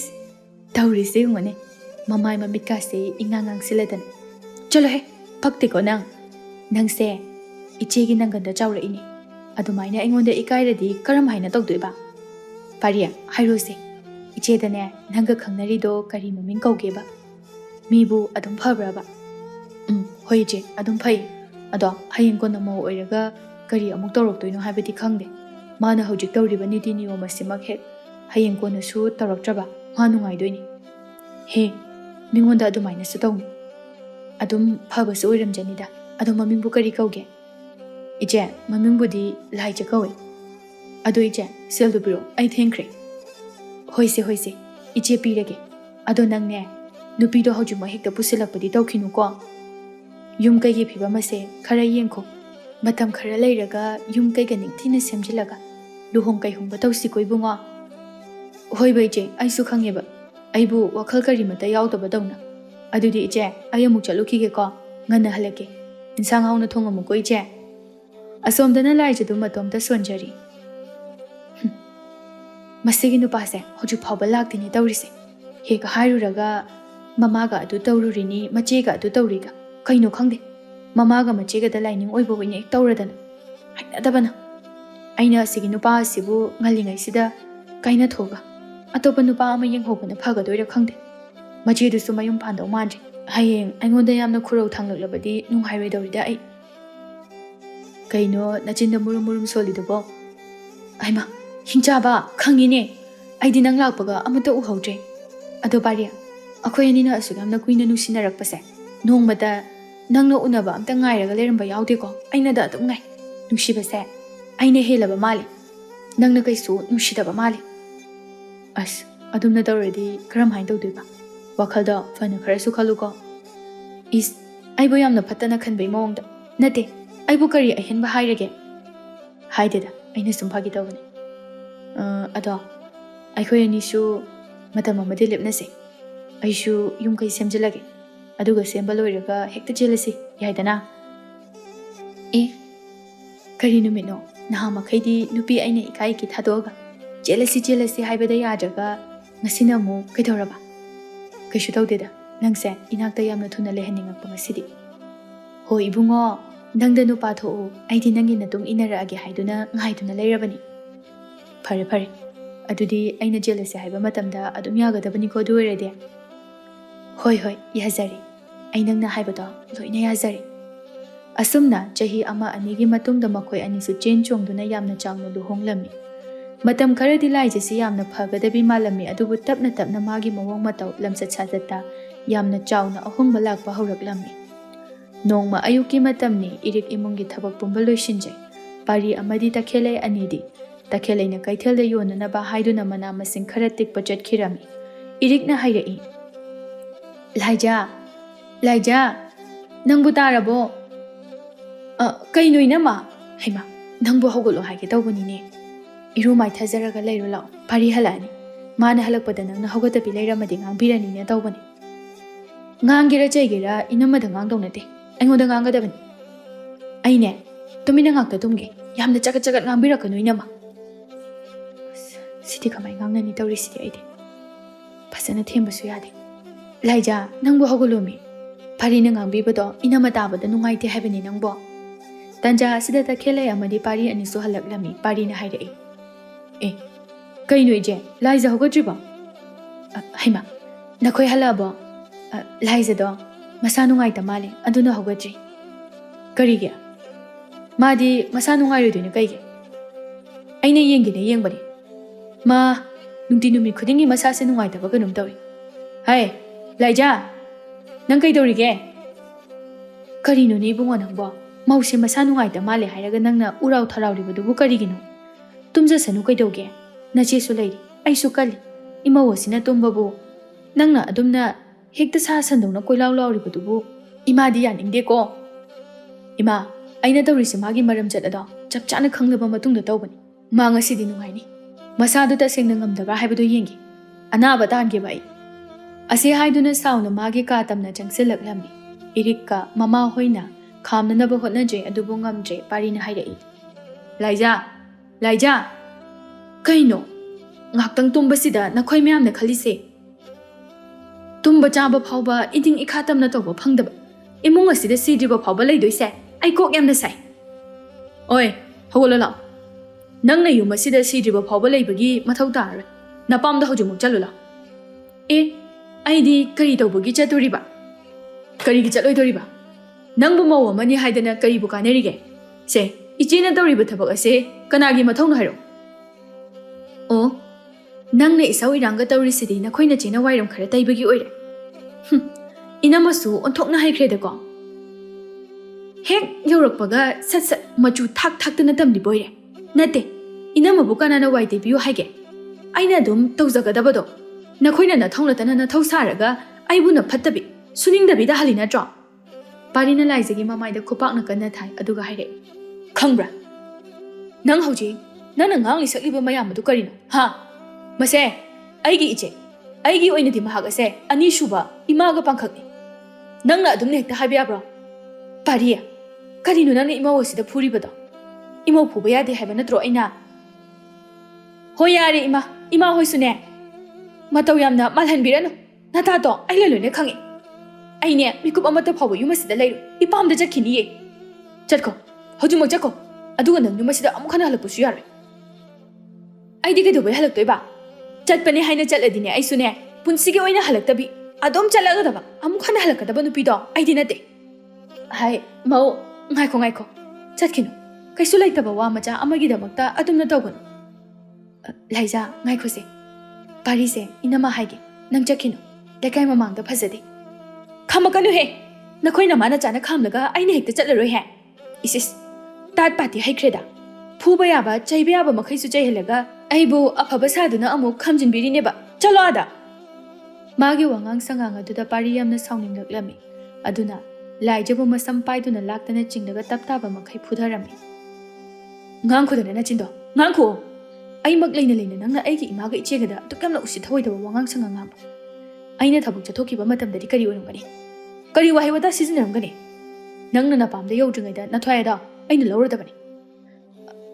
ꯇꯧꯔꯤꯁꯦ ꯌꯦꯡꯉꯣꯅꯦ ꯃꯃꯥꯏ ꯃꯃꯤꯠꯀꯥꯁꯦ ꯏꯉꯥꯡ ꯉꯥꯡꯁꯤꯜꯂꯗꯅ ꯆꯠꯂꯣꯍꯦ ꯄꯛꯇꯦꯀꯣ ꯅꯪꯁꯦ ꯏꯆꯦꯒꯤ ꯅꯪꯒꯟꯗ ꯆꯥꯎꯔꯛꯏꯅꯦ ꯑꯗꯨꯃꯥꯏꯅ ꯑꯩꯉꯣꯟꯗ ꯏꯀꯥꯏꯔꯗꯤ ꯀꯔꯝ ꯍꯥꯏꯅ ꯇꯧꯗꯣꯏꯕ ꯄꯥꯔꯤ ꯍꯥꯏꯔꯣꯁꯦ ꯏꯆꯦꯗꯅꯦ ꯅꯪꯒ ꯈꯪꯅꯔꯤꯗꯣ ꯀꯔꯤ ꯃꯃꯤꯡ ꯀꯧꯒꯦꯕ ꯃꯤꯕꯨ ꯑꯗꯨꯝ ꯐꯕ꯭ꯔꯕ ꯍꯣꯏ ꯏꯆꯦ ꯑꯗꯨꯝ ꯐꯩ ꯑꯗꯣ ꯍꯌꯦꯡ ꯀꯣꯟꯅ ꯃꯧ ꯑꯣꯏꯔꯒ ꯀꯔꯤ ꯑꯃꯨꯛ ꯇꯧꯔꯛꯇꯣꯏꯅꯣ ꯍꯥꯏꯕꯗꯤ ꯈꯪꯗꯦ ꯃꯥꯅ ꯍꯧꯖꯤꯛ ꯇꯧꯔꯤꯕ ꯅꯤꯇꯤ ꯅꯤꯌꯣꯝ ꯑꯁꯤꯃꯛ ꯍꯦꯛ ꯍꯌꯦꯡ ꯀꯣꯟꯅꯁꯨ ꯇꯧꯔꯛꯇ꯭ꯔꯕ ꯃꯥ ꯅꯨꯡꯉꯥꯏꯗꯣꯏꯅꯤ ꯍꯦ ꯃꯤꯉꯣꯟꯗ ꯑꯗꯨꯃꯥꯏꯅꯁꯨ ꯇꯧꯅꯨ ꯑꯗꯨꯝ ꯐꯕꯁꯨ ꯑꯣꯏꯔꯝꯖꯅꯤꯗ ꯑꯗꯣ ꯃꯃꯤꯡꯕꯨ ꯀꯔꯤ ꯀꯧꯒꯦ ꯏꯆꯦ ꯃꯃꯤꯡꯕꯨꯗꯤ ꯂꯥꯏꯖ ꯀꯧꯏ ꯑꯗꯣ ꯏꯆꯦ ꯁꯦꯜꯗꯨ ꯄꯤꯔꯛꯑꯣ ꯑꯩ ꯊꯦꯡꯈ꯭ꯔꯦ ꯍꯣꯏꯁꯦ ꯏꯆꯦ ꯄꯤꯔꯒꯦ ꯑꯗꯣ ꯅꯪꯅꯦ ꯅꯨꯄꯤꯗꯣ ꯍꯧꯖꯤꯛꯃꯛ ꯍꯦꯛꯇ ꯄꯨꯁꯤꯜꯂꯛꯄꯗꯤ ꯇꯧꯈꯤꯅꯨꯀꯣ ꯌꯨꯝ ꯀꯩꯒꯤ ꯐꯤꯕꯝ ꯑꯁꯦ ꯈꯔ ꯌꯦꯡꯈꯣ Matam khara leiraga yum kaiga ningthina semjilaga luhong kaihongba tausi ko ibungo. Hoi ba ije, aisu khangeba. Aibu wakhal kari mata yaudaba dauna. Adudi ije, ai amuk chalukige ko ngana halake. Insang hauna thongamu ko ije. Asomdana laijadu matomda sonjari. Masigi nupase hoju phawba laktini tawrise. Heka hairuraga mamaga adu tawrurini machega adu tawriga. Kaino khangde. Mamaga machega da laining oibo wine tawradana. Hainadabana. Aina asigi nupa asibu ngalingai sida kaina thoga. Atopa nupa ama yenghobana phagadoi ra khangde. Machedu su mayum phandau manje. Hayeng aingonda yamna khurau thanglaklabadi nunghairoi ai. Kaino nachinda murum murum solidubo. Aima hingchaba khangine. Aidi nang lakpaga amata uhautre. Ado pariya. Akhoi anina asugamna kuina nusinarakpase. Nongmata nangna unaba amta ngairaga leramba yaude ko. Aina da adum ngai. Nusibase. Aina helaba mali. Nangna kaisu nusidaba mali. As adumna tawredi karam hain tawdeba. Wakhalda fana kharasu khaluko. Is aibo yamna phatana khanbai mawongda. Nate aibo kari ahenba hairage. Haideda aina sum phagi tawbani. Ado aikhoi anisu matam amadi lepnase. Aishu yum kai semjilage. Aduga semba loiraga hekta jelasi yaidana. Kari numino nahama khaidi nupi aina ikai ki thadoga. Jelasi haibada yajaga ngasina mu kaidoraba. Kaishu tawdeda nangse inakta yamna thuna lehaningakpa ngasidi. Ho ibungo nangda nupa tho aidi nangi natung inarage haiduna ngaiduna leirabani. Fare adudi aina jelasi haiba matamda adum yagadabani ko duirede. Hoi yazari. Ainangna haibado loina yazari. Asumna chahi ama anigi matungda makhoi anisu chen chongduna yamna changna luhonglami. Matam kharadi laijasi yamna phagadabi malami adubu tapna magi mawong mataw lamsat sajata yamna chawna ahongba lakpa hauraklammi. Nongma ayuki matamni irik imungi thabak pumba loisinjay. Pari amadi takhelai anidi. Takhelai na kaithel da yonana ba haiduna mana masing khara tikpa chatkirami. Irik na hairai. Laija, nangbu tarabo. Kaino inama. Haima, nangbu hogolo haike tawbani. Iru mai thazaraga leiru lao. Pari halani. Mana halakpada nangna hogatabi leiramadi ngangbirani na tawbani. Ngangira chaigira inamada ngangdawnate. Aingoda ngangadabani. Aine, tumina ngakta tumge. Yamna chagat ngangirakano inama. Sidi kamai ngangnani tawrisidi aide. Fasana thembasu yade. Laija, nangbu hogolomi. Pari na ngangbibado inama tabada nungaite haibani nangbo. Tanja sida takhelai amadi pari anisu halaklami. Pari na hairai. Kaino ije, Laiza hogadriba? Haima, nakhoi halabo. Laiza do, masa nungaita mali, aduna hogadri. Karige? Madi masa nungairoduna kaige? Aina yengina yengbani. Ma, nungti numit khudingi masa se nungaitaba ganum tawi. Hai, Laiza, nang kaidorige? Karino ni ibungo nangbo? Mause masa nungaita mali hairaga nangna urau tharauribadubu karigino? Tumja sanu kaidauge? Nache su leiri, aisu kali. Ima wasina tumbabu. Nangna adumna hekta sa sandawna koilau lauribadubu. Ima di yaningde ko. Ima, aina tawrisi magi maram chatado chapchana khanglaba matungda tawbani. Ma ngasidi nungaini. Masadu tasengna ngamdabra haibadu yengi. Anaba tange bai. Ase haiduna sauna magi ka tamna changsilaklambi. Irikka mama hoina khamna naba hotnajay adubu ngamjay parina hairai. Laija, kaino? Ngaktang tumba sida nakhoi mayamna khalise. Tumba chaba phawba iding ikhatamna tawba phangdaba. Imung asida sidriba phawba leidoise. Ai kok yamna sai. Oi, hogolo law. Nangna yum asida sidriba phawba leibagi mathau tar. Napamda hojumuk chalu law. Aidi kari tawbagi chaturiba. Karigi chatloidoriba. Nangbu mawa mani haidana karibu kanerige. Se, ichina tawriba thabak ase kanagi mathau na haro. Nangna isaw iranga tawrisidi nakhoina chena wairam khara taibagi oire. Inamasu onthokna haikreda ko. Hek yaurakpaga sat machu thak-thaktana tamdi boire. Nate, inamabu kanana wai debiu haige. Aina dum tawzagadabado. Nakhoina nathonglatana nathau saraga aibuna phattabi suningdabi da halina tro. Parina laizagi mamaida khupakna kanna thai aduga haire. ꯈꯪꯕ꯭ꯔꯥ ꯅꯪ ꯍꯧꯖꯤꯛ ꯅꯪꯅ ꯉꯥꯡꯂꯤ ꯁꯛꯂꯤꯕ ꯃꯌꯥꯝ ꯑꯗꯨ ꯀꯔꯤꯅꯣ ꯍꯥ ꯃꯁꯦ ꯑꯩꯒꯤ ꯏꯆꯦ ꯑꯩꯒꯤ ꯑꯣꯏꯅꯗꯤ ꯃꯍꯥꯛ ꯑꯁꯦ ꯑꯅꯤꯁꯨꯕ ꯏꯃꯥꯒ ꯄꯥꯡꯈꯛꯅꯤ ꯅꯪꯅ ꯑꯗꯨꯝꯅ ꯍꯦꯛꯇ ꯍꯥꯏꯕ ꯌꯥꯕ꯭ꯔꯣ ꯄꯥꯔꯤ ꯀꯔꯤꯅꯣ ꯅꯪꯅ ꯏꯃꯧ ꯑꯁꯤꯗ ꯐꯨꯔꯤꯕꯗꯣ ꯏꯃꯧ ꯐꯨꯕ ꯌꯥꯗꯦ ꯍꯥꯏꯕ ꯅꯠꯇ꯭ꯔꯣ ꯑꯩꯅ ꯍꯣꯏ ꯌꯥꯔꯦ ꯏꯃꯥ ꯍꯣꯏꯁꯨꯅꯦ ꯃꯇꯧ ꯌꯥꯝꯅ ꯃꯥꯜꯍꯟꯕꯤꯔꯅꯨ ꯅꯇꯥꯗꯣ ꯑꯩ ꯂꯣꯏꯅ ꯈꯪꯉꯤ ꯑꯩꯅꯦ ꯃꯤꯀꯨꯞ ꯑꯃꯠꯇ ꯐꯥꯎꯕ ꯌꯨꯝ ꯑꯁꯤꯗ ꯂꯩꯔꯣꯏ ꯏꯄꯥꯝꯗ ꯆꯠꯈꯤꯅꯤꯌꯦ ꯆꯠꯈꯣ ꯍꯧꯖꯤꯛꯃꯛ ꯆꯠꯈꯣ ꯑꯗꯨꯒ ꯅꯪ ꯌꯨꯝ ꯑꯁꯤꯗ ꯑꯃꯨꯛ ꯍꯟꯅ ꯍꯜꯂꯛꯄꯁꯨ ꯌꯥꯔꯣꯏ ꯑꯩꯗꯤ ꯀꯩꯗꯧꯕꯩ ꯍꯜꯂꯛꯇꯣꯏꯕ ꯆꯠꯄꯅꯦ ꯍꯥꯏꯅ ꯆꯠꯂꯗꯤꯅꯦ ꯑꯩꯁꯨꯅꯦ ꯄꯨꯟꯁꯤꯒꯤ ꯑꯣꯏꯅ ꯍꯜꯂꯛꯇꯕꯤ ꯑꯗꯨꯝ ꯆꯠꯂꯒꯗꯕ ꯑꯃꯨꯛ ꯍꯟꯅ ꯍꯜꯂꯛꯀꯗꯕ ꯅꯨꯄꯤꯗꯣ ꯑꯩꯗꯤ ꯅꯠꯇꯦ ꯍꯥꯏ ꯃꯧ ꯉꯥꯏꯈꯣ ꯆꯠꯈꯤꯅꯨ ꯀꯩꯁꯨ ꯂꯩꯇꯕ ꯋꯥ ꯃꯆꯥ ꯑꯃꯒꯤꯗꯃꯛꯇ ꯑꯗꯨꯝꯅ ꯇꯧꯒꯅꯨ ꯂꯥꯏꯖꯥ ꯉꯥꯏꯈꯣꯁꯦ ꯄꯥꯔꯤꯁꯦ ꯏꯅꯝꯃ ꯍꯥꯏꯒꯦ ꯅꯪ ꯆꯠꯈꯤꯅꯨ ꯂꯩꯀꯥꯏ ꯃꯃꯥꯡꯗ ꯐꯖꯗꯦ ꯈꯥꯝꯃꯛꯀꯅꯨꯍꯦ ꯅꯈꯣꯏ ꯅꯃꯥꯅ ꯆꯥꯅ ꯈꯥꯝꯂꯒ ꯑꯩꯅ ꯍꯦꯛꯇ ꯆꯠꯂꯔꯣꯏꯍꯦ ꯏꯁꯤꯁ ꯇꯥꯠ ꯄꯥꯇꯤ ꯍꯩꯈ꯭ꯔꯦꯗ ꯐꯨꯕ ꯌꯥꯕ ꯆꯩꯕ ꯌꯥꯕ ꯃꯈꯩꯁꯨ ꯆꯩꯍꯜꯂꯒ ꯑꯩꯕꯨ ꯑꯐꯕ ꯁꯥꯗꯨꯅ ꯑꯃꯨꯛ ꯈꯥꯝꯖꯤꯟꯕꯤꯔꯤꯅꯦꯕ ꯆꯠꯂꯣ ꯑꯥꯗ ꯃꯥꯒꯤ ꯋꯥꯉꯥꯡ ꯁꯉꯥꯡ ꯑꯗꯨꯗ ꯄꯥꯔꯤ ꯌꯥꯝꯅ ꯁꯥꯎꯅꯤꯡꯂꯛꯂꯝꯃꯤ ꯑꯗꯨꯅ ꯂꯥꯏꯖꯕꯨ ꯃꯁꯝ ꯄꯥꯏꯗꯨꯅ ꯂꯥꯛꯇꯅ ꯆꯤꯡꯂꯒ ꯇꯞ ꯇꯥꯕ ꯃꯈꯩ ꯐꯨꯙꯔꯝꯃꯤ ꯉꯥꯡꯈꯣꯗꯅ ꯅꯆꯤꯟꯗꯣ ꯉꯥꯡꯈꯣ ꯑꯩꯃꯛ ꯂꯩꯅ ꯅꯪꯅ ꯑꯩꯒꯤ ꯏꯃꯥꯒ ꯏꯆꯦꯒꯗ ꯑꯗꯨꯛ ꯌꯥꯝꯅ ꯎꯁꯤꯠ ꯊꯑꯣꯏꯗꯕ ꯋꯥꯉꯥꯡ ꯁꯉꯥꯡ ꯉꯥꯡꯕ ꯑꯩꯅ ꯊꯕꯛ ꯆꯠꯊꯣꯛꯈꯤꯕ ꯃꯇꯝꯗꯗꯤ ꯀꯔꯤ ꯑꯣꯏꯔꯝꯒꯅꯤ ꯀꯔꯤ ꯋꯥꯍꯩ ꯋꯥꯇꯥ ꯁꯤꯖꯤꯟꯅꯔꯝꯒꯅꯤ ꯅꯪꯅ ꯅꯄꯥꯝꯗ ꯌꯧꯗ꯭ꯔꯤꯉꯩꯗ ꯅꯊ꯭ꯋꯥꯏꯗꯣ ꯑꯩꯅ ꯂꯧꯔꯗꯕꯅꯤ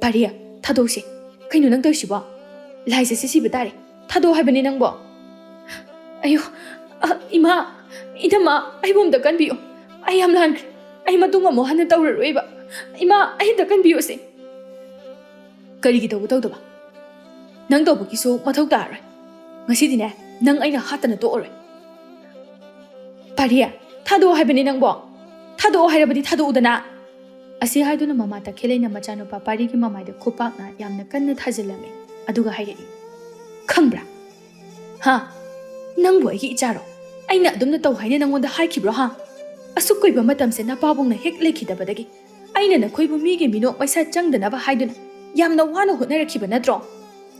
ꯄꯥꯔꯤꯌꯥ ꯊꯥꯗꯣꯛꯁꯤ ꯀꯩꯅꯣ ꯅꯪ ꯇꯧꯔꯤꯁꯤꯕꯣ ꯂꯥꯏꯖꯁꯤ ꯁꯤꯕ ꯇꯥꯔꯦ ꯊꯥꯗꯣꯛ ꯍꯥꯏꯕꯅꯤ ꯅꯪꯕꯣ ꯑꯌꯣ ꯏꯃꯥ ꯏꯅꯝꯃ ꯑꯩꯕꯨ ꯑꯝꯇ ꯀꯟꯕꯤꯌꯨ ꯑꯩ ꯌꯥꯝ ꯂꯥꯟꯈ꯭ꯔꯦ ꯑꯩ ꯃꯇꯨꯡ ꯑꯃꯨꯛ ꯍꯟꯅ ꯇꯧꯔꯔꯣꯏꯕ ꯏꯃꯥ ꯑꯩ ꯑꯝꯇ ꯀꯟꯕꯤꯌꯨꯁꯦ ꯀꯔꯤꯒꯤ ꯇꯧꯗꯕ ꯅꯪ ꯇꯧꯕꯒꯤꯁꯨ ꯃꯊꯧ ꯇꯥꯔꯔꯣꯏ ꯉꯁꯤꯗꯤꯅꯦ ꯅꯪ ꯑꯩꯅ ꯍꯥꯠꯇꯅ ꯇꯣꯛꯑꯔꯣꯏ ꯄꯥꯔꯤꯌꯥ ꯊꯥꯗꯣꯛꯑꯣ ꯍꯥꯏꯕꯅꯤ ꯅꯪꯕꯣ ꯊꯥꯗꯣꯛꯑꯣ ꯍꯥꯏꯔꯕꯗꯤ ꯊꯥꯗꯣꯛꯎꯗꯅ ꯑꯁꯤ ꯍꯥꯏꯗꯨꯅ ꯃꯃꯥ ꯇꯈꯦꯜꯂꯩꯅ ꯃꯆꯥꯅꯨꯄꯥ ꯄꯥꯔꯤꯒꯤ ꯃꯃꯥꯏꯗ ꯈꯨꯄꯥꯛꯅ ꯌꯥꯝꯅ ꯀꯟꯅ ꯊꯥꯖꯤꯜꯂꯝꯃꯤ ꯑꯗꯨꯒ ꯍꯥꯏꯔꯛꯏ ꯈꯪꯕ꯭ꯔꯥ ꯍꯥ ꯅꯪꯕꯨ ꯑꯩꯒꯤ ꯏꯆꯥꯔꯣ ꯑꯩꯅ ꯑꯗꯨꯝꯅ ꯇꯧ ꯍꯥꯏꯅ ꯅꯪꯉꯣꯟꯗ ꯍꯥꯏꯈꯤꯕ꯭ꯔꯣ ꯍꯥ ꯑꯁꯨꯛ ꯀꯨꯏꯕ ꯃꯇꯝꯁꯦ ꯅꯄꯥꯕꯨꯡꯅ ꯍꯦꯛ ꯂꯩꯈꯤꯗꯕꯗꯒꯤ ꯑꯩꯅ ꯅꯈꯣꯏꯕꯨ ꯃꯤꯒꯤ ꯃꯤꯅꯣꯛ ꯃꯩꯁꯥ ꯆꯪꯗꯅꯕ ꯍꯥꯏꯗꯨꯅ ꯌꯥꯝꯅ ꯋꯥꯅ ꯍꯣꯠꯅꯔꯛꯈꯤꯕ ꯅꯠꯇ꯭ꯔꯣ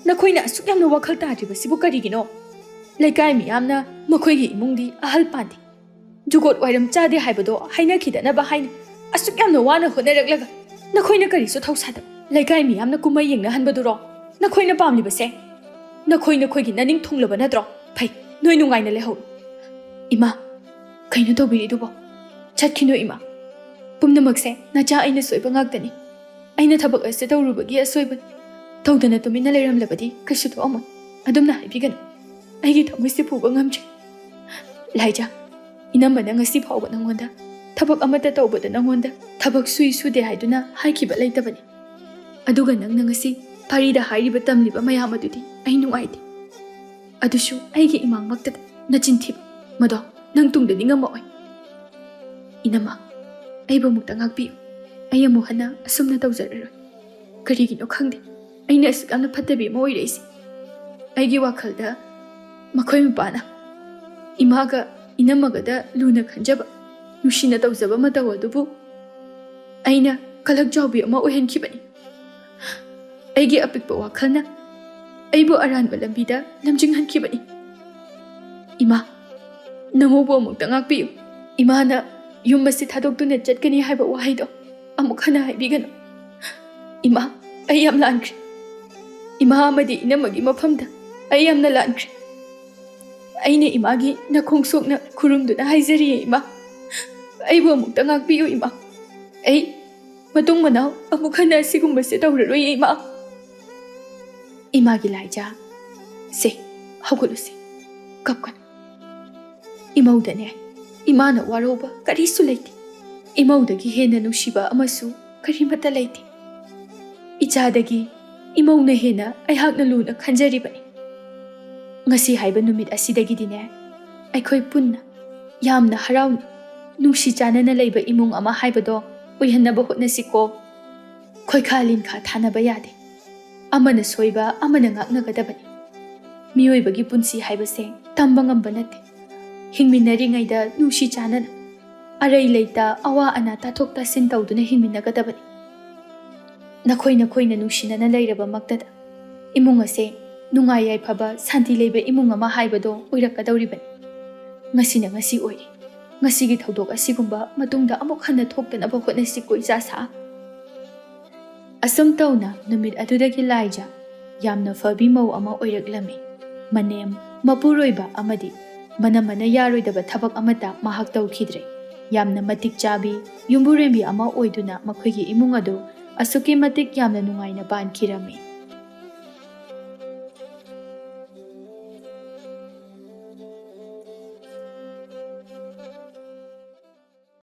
ꯅꯈꯣꯏꯅ ꯑꯁꯨꯛ ꯌꯥꯝꯅ ꯋꯥꯈꯜ ꯇꯥꯗ꯭ꯔꯤꯕꯁꯤꯕꯨ ꯀꯔꯤꯒꯤꯅꯣ ꯂꯩꯀꯥꯏ ꯃꯤꯌꯥꯝꯅ ꯃꯈꯣꯏꯒꯤ ꯏꯃꯨꯡꯗꯤ ꯑꯍꯜ ꯄꯥꯟꯗꯦ ꯖꯨꯒꯣꯠ ꯋꯥꯏꯔꯝ ꯆꯥꯗꯦ ꯍꯥꯏꯕꯗꯣ ꯍꯥꯏꯅꯈꯤꯗꯅꯕ ꯍꯥꯏꯅ ꯑꯁꯨꯛ ꯌꯥꯝꯅ ꯋꯥꯅ ꯍꯣꯠꯅꯔꯛꯂꯒ ꯅꯈꯣꯏꯅ ꯀꯔꯤꯁꯨ ꯊꯧꯁꯥꯗꯕ ꯂꯩꯀꯥꯏ ꯃꯤꯌꯥꯝꯅ ꯀꯨꯝꯍꯩ ꯌꯦꯡꯅꯍꯟꯕꯗꯨꯔꯣ ꯅꯈꯣꯏꯅ ꯄꯥꯝꯂꯤꯕꯁꯦ ꯅꯈꯣꯏꯒꯤ ꯅꯅꯤꯡ ꯊꯨꯡꯂꯕ ꯅꯠꯇ꯭ꯔꯣ ꯐꯩ ꯅꯣꯏ ꯅꯨꯡꯉꯥꯏꯅ ꯂꯩꯍꯧꯔꯣ ꯏꯃꯥ ꯀꯩꯅꯣ ꯇꯧꯕꯤꯔꯤꯗꯨꯕꯣ ꯆꯠꯈꯤꯅꯨ ꯏꯃꯥ ꯄꯨꯝꯅꯃꯛꯁꯦ ꯅꯆꯥ ꯑꯩꯅ ꯁꯣꯏꯕ ꯉꯥꯛꯇꯅꯤ ꯑꯩꯅ ꯊꯕꯛ ꯑꯁꯤ ꯇꯧꯔꯨꯕꯒꯤ ꯑꯁꯣꯏꯕꯅꯤ ꯇꯧꯗꯅ ꯇꯨꯃꯤꯟꯅ ꯂꯩꯔꯝꯂꯕꯗꯤ ꯀꯩꯁꯨ ꯊꯣꯛꯑꯝꯃꯣꯏ ꯑꯗꯨꯝꯅ ꯍꯥꯏꯕꯤꯒꯅꯨ ꯑꯩꯒꯤ ꯊꯃꯣꯏꯁꯦ ꯄꯨꯕ ꯉꯝꯗ꯭ꯔꯦ ꯂꯥꯏꯖꯥ ꯏꯅꯝꯃꯅ ꯉꯁꯤ ꯐꯥꯎꯕ ꯅꯪꯉꯣꯟꯗ ꯊꯕꯛ ꯑꯃꯠꯇ ꯇꯧꯕꯗ ꯅꯪꯉꯣꯟꯗ ꯊꯕꯛ ꯁꯨꯗꯦ ꯍꯥꯏꯗꯨꯅ ꯍꯥꯏꯈꯤꯕ ꯂꯩꯇꯕꯅꯤ ꯑꯗꯨꯒ ꯅꯪꯅ ꯉꯁꯤ ꯄꯥꯔꯤꯗ ꯍꯥꯏꯔꯤꯕ ꯇꯝꯂꯤꯕ ꯃꯌꯥꯝ ꯑꯗꯨꯗꯤ ꯑꯩ ꯅꯨꯡꯉꯥꯏꯇꯦ ꯑꯗꯨꯁꯨ ꯑꯩꯒꯤ ꯏꯃꯥꯡꯃꯛꯇꯗ ꯅꯆꯤꯟ ꯊꯤꯕ ꯃꯗꯣ ꯅꯪ ꯇꯨꯡꯗꯗꯤ ꯉꯝꯃꯛꯑꯣꯏ ꯏꯅꯝꯃ ꯑꯩꯕꯨ ꯑꯃꯨꯛꯇ ꯉꯥꯛꯄꯤꯌꯨ ꯑꯩ ꯑꯃꯨꯛ ꯍꯟꯅ ꯑꯁꯨꯝꯅ ꯇꯧꯖꯔꯔꯣꯏ ꯀꯔꯤꯒꯤꯅꯣ ꯈꯪꯗꯦ ꯑꯩꯅ ꯑꯁꯨꯛ ꯌꯥꯝꯅ ꯐꯠꯇꯕꯤ ꯑꯃ ꯑꯣꯏꯔꯛꯏꯁꯦ ꯑꯩꯒꯤ ꯋꯥꯈꯜꯗ ꯃꯈꯣꯏ ꯃꯄꯥꯅ ꯏꯃꯥꯒ ꯏꯅꯝꯃꯒꯗ ꯂꯨꯅ ꯈꯟꯖꯕ ꯅꯨꯡꯁꯤꯅ ꯇꯧꯖꯕ ꯃꯇꯧ ꯑꯗꯨꯕꯨ ꯑꯩꯅ ꯀꯂꯛ ꯆꯥꯎꯕꯤ ꯑꯃ ꯑꯣꯏꯍꯟꯈꯤꯕꯅꯤ ꯑꯩꯒꯤ ꯑꯄꯤꯛꯄ ꯋꯥꯈꯜꯅ ꯑꯩꯕꯨ ꯑꯔꯥꯟꯕ ꯂꯝꯕꯤꯗ ꯂꯝꯖꯤꯡꯍꯟꯈꯤꯕꯅꯤ ꯏꯃꯥ ꯅꯃꯧꯕꯨ ꯑꯃꯨꯛꯇ ꯉꯥꯛꯄꯤꯌꯨ ꯏꯃꯥꯅ ꯌꯨꯝ ꯑꯁꯤ ꯊꯥꯗꯣꯛꯇꯨꯅ ꯆꯠꯀꯅꯤ ꯍꯥꯏꯕ ꯋꯥꯍꯩꯗꯣ ꯑꯃꯨꯛ ꯍꯟꯅ ꯍꯥꯏꯕꯤꯒꯅꯨ ꯏꯃꯥ ꯑꯩ ꯌꯥꯝ ꯂꯥꯟꯈ꯭ꯔꯦ ꯏꯃꯥ ꯑꯃꯗꯤ ꯏꯅꯝꯃꯒꯤ ꯃꯐꯝꯗ ꯑꯩ ꯌꯥꯝꯅ ꯂꯥꯟꯈ꯭ꯔꯦ ꯑꯩꯅ ꯏꯃꯥꯒꯤ ꯅꯈꯣꯡ ꯁꯣꯛꯅ ꯈꯨꯔꯨꯝꯗꯨꯅ ꯍꯥꯏꯖꯔꯤꯌꯦ ꯏꯃꯥ ꯑꯩꯕꯨ ꯑꯃꯨꯛꯇ ꯉꯥꯛꯄꯤꯌꯨ ꯏꯃꯥ ꯑꯩ ꯃꯇꯨꯡ ꯃꯅꯥꯎ ꯑꯃꯨꯛ ꯍꯟꯅ ꯑꯁꯤꯒꯨꯝꯕꯁꯦ ꯇꯧꯔꯔꯣꯏꯌꯦ ꯏꯃꯥ ꯏꯃꯥꯒꯤ ꯂꯥꯏꯖꯥ ꯁꯦ ꯍꯧꯒꯠꯂꯨꯁꯦ ꯀꯞꯀꯅꯨ ꯏꯃꯧꯗꯅꯦ ꯏꯃꯥꯅ ꯋꯥꯔꯧꯕ ꯀꯔꯤꯁꯨ ꯂꯩꯇꯦ ꯏꯃꯧꯗꯒꯤ ꯍꯦꯟꯅ ꯅꯨꯡꯁꯤꯕ ꯑꯃꯁꯨ ꯀꯔꯤꯃꯠꯇ ꯂꯩꯇꯦ ꯏꯆꯥꯗꯒꯤ ꯏꯃꯧꯅ ꯍꯦꯟꯅ ꯑꯩꯍꯥꯛꯅ ꯂꯨꯅ ꯈꯟꯖꯔꯤꯕꯅꯤ ꯉꯁꯤ ꯍꯥꯏꯕ ꯅꯨꯃꯤꯠ ꯑꯁꯤꯗꯒꯤꯗꯤꯅꯦ ꯑꯩꯈꯣꯏ ꯄꯨꯟꯅ ꯌꯥꯝꯅ ꯍꯔꯥꯎꯅ ꯅꯨꯡꯁꯤ ꯆꯥꯟꯅꯅ ꯂꯩꯕ ꯏꯃꯨꯡ ꯑꯃ ꯍꯥꯏꯕꯗꯣ ꯑꯣꯏꯍꯟꯅꯕ ꯍꯣꯠꯅꯁꯤꯀꯣ ꯈꯣꯏꯈꯥ ꯂꯤꯟꯈꯥ ꯊꯥꯅꯕ ꯌꯥꯗꯦ ꯑꯃꯅ ꯁꯣꯏꯕ ꯑꯃꯅ ꯉꯥꯛꯅꯒꯗꯕꯅꯤ ꯃꯤꯑꯣꯏꯕꯒꯤ ꯄꯨꯟꯁꯤ ꯍꯥꯏꯕꯁꯦ ꯇꯝꯕ ꯉꯝꯕ ꯅꯠꯇꯦ ꯍꯤꯡꯃꯤꯟꯅꯔꯤꯉꯩꯗ ꯅꯨꯡꯁꯤ ꯆꯥꯟꯅꯅ ꯑꯔꯩ ꯂꯩꯇ ꯑꯋꯥ ꯑꯅꯥ ꯇꯥꯊꯣꯛ ꯇꯥꯁꯤꯟ ꯇꯧꯗꯨꯅ ꯍꯤꯡꯃꯤꯟꯅꯒꯗꯕꯅꯤ ꯅꯈꯣꯏꯅ ꯅꯨꯡꯁꯤꯅꯅ ꯂꯩꯔꯕ ꯃꯛꯇꯗ ꯏꯃꯨꯡ ꯑꯁꯦ ꯅꯨꯡꯉꯥꯏ ꯌꯥꯏꯐꯕ ꯁꯥꯟꯇꯤ ꯂꯩꯕ ꯏꯃꯨꯡ ꯑꯃ ꯍꯥꯏꯕꯗோ ꯑꯣꯏꯔꯛꯀꯗꯧꯔꯤꯕꯅꯤ ꯉꯁꯤꯅ ꯉꯁꯤ ꯑꯣꯏꯔꯤ ꯉꯁꯤꯒꯤ ꯊꯧꯗꯣꯛ ꯑꯁꯤꯒꯨꯝꯕ ꯃꯇꯨꯡꯗ ꯑꯃꯨꯛ ꯍꯟꯅ ꯊꯣꯛꯇꯅꯕ ꯍꯣꯠꯅꯁꯤꯀꯣ ꯏꯆꯥꯁꯥ ꯑꯁꯨꯝ ꯇꯧꯅ ꯅꯨꯃꯤꯠ ꯑꯗꯨꯗꯒꯤ ꯂꯥꯏꯖꯥ ꯌꯥꯝꯅ ꯐꯕꯤ ꯃꯧ ꯑꯃ ꯑꯣꯏꯔꯛꯂꯝꯃꯤ꯫ ꯃꯅꯦꯝ, ꯃꯄꯨꯔꯣꯏꯕ ꯑꯃꯗꯤ ꯃꯅꯃꯅ ꯌꯥꯔꯣꯏꯗꯕ ꯊꯕꯛ ꯑꯃꯠꯇ ꯃꯍꯥꯛ ꯇꯧꯈꯤꯗ꯭ꯔꯦ꯫ ꯌꯥꯝꯅ ꯃꯇꯤꯛ ꯆꯥꯕꯤ ꯌꯨꯝꯕꯨꯔꯦꯝꯕꯤ ꯑꯃ ꯑꯣꯏꯗꯨꯅ ꯃꯈꯣꯏꯒꯤ ꯏꯃꯨꯡ ꯑꯗꯨ ꯑꯁꯨꯛꯀꯤ ꯃꯇꯤꯛ ꯌꯥꯝꯅ ꯅꯨꯡꯉꯥꯏꯅ ꯄꯥꯟꯈꯤꯔꯝꯃꯤ꯫